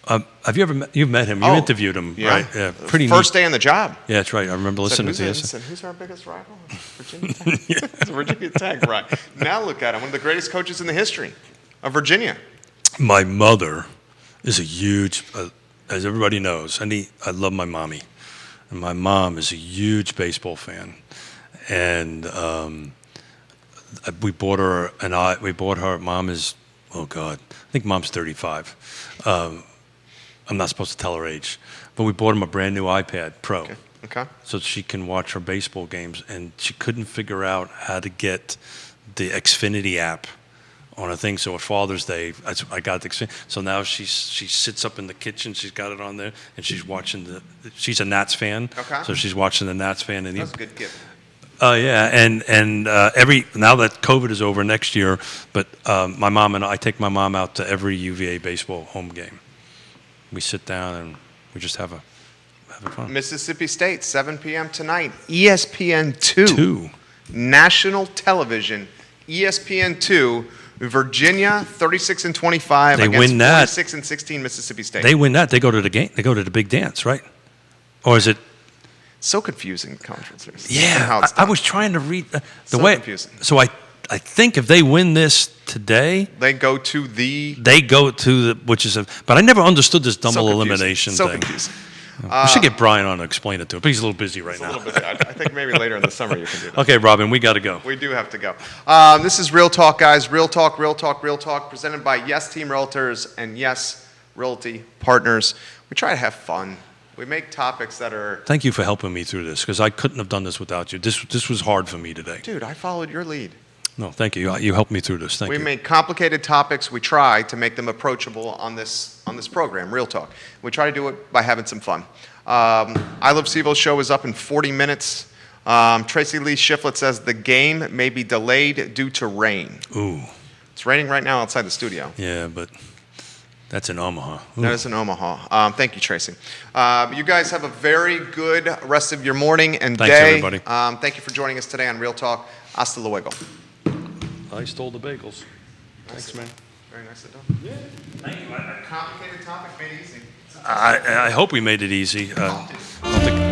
Have you ever you've met him? You interviewed him, right? Yeah. Pretty First neat. day on the job. Yeah, that's right. I remember listening to this. Said, who's our biggest rival? Virginia Tech. It's Virginia Tech, right? Now look at him, one of the greatest coaches in the history of Virginia. My mother is a huge, as everybody knows, I love my mommy. And my mom is a huge baseball fan. And we bought her, mom is, oh God, I think mom's 35. I'm not supposed to tell her age. But we bought him a brand new iPad Pro. Okay. So she can watch her baseball games. And she couldn't figure out how to get the Xfinity app on a thing. So at Father's Day, I got the Xfinity. So now she sits up in the kitchen. She's got it on there. And she's watching she's a Nats fan. Okay. So she's watching the Nats fan. And that's a good gift. Yeah, and now that COVID is over next year, but my mom and I take my mom out to every UVA baseball home game. We sit down and we just have fun. Mississippi State, 7 p.m. tonight. ESPN 2. National television. ESPN 2. Virginia 36-25. They win that. 46-16 Mississippi State. They win that. They go to the game. They go to the big dance, right? Or is it? So confusing conferences. Yeah, I was trying to read the way. Confusing. So I think if they win this today, they go to the which is but I never understood this double elimination so thing. Confusing. We should get Brian on to explain it to him, but he's a little busy right It's a now. little busy. I think maybe later in the summer you can do that. Okay, Robin, we got to go. We do have to go. This is Real Talk, guys. Real Talk, Real Talk, Real Talk, presented by Yes Team Realtors and Yes Realty Partners. We try to have fun. We make topics that are... Thank you for helping me through this, because I couldn't have done this without you. This was hard for me today. Dude, I followed your lead. No, thank you. You helped me through this. Thank We you. make complicated topics. We try to make them approachable on this program, Real Talk. We try to do it by having some fun. I Love CVille show is up in 40 minutes. Tracy Lee Shiflett says the game may be delayed due to rain. Ooh. It's raining right now outside the studio. Yeah, but that's in Omaha. Ooh. That is in Omaha. Thank you, Tracy. You guys have a very good rest of your morning and Thanks, day. everybody. Thank you for joining us today on Real Talk. Hasta luego. I stole the bagels. Thanks, man. Very nicely done. Yeah. Thank you. Complicated topic made easy. I hope we made it easy. I don't think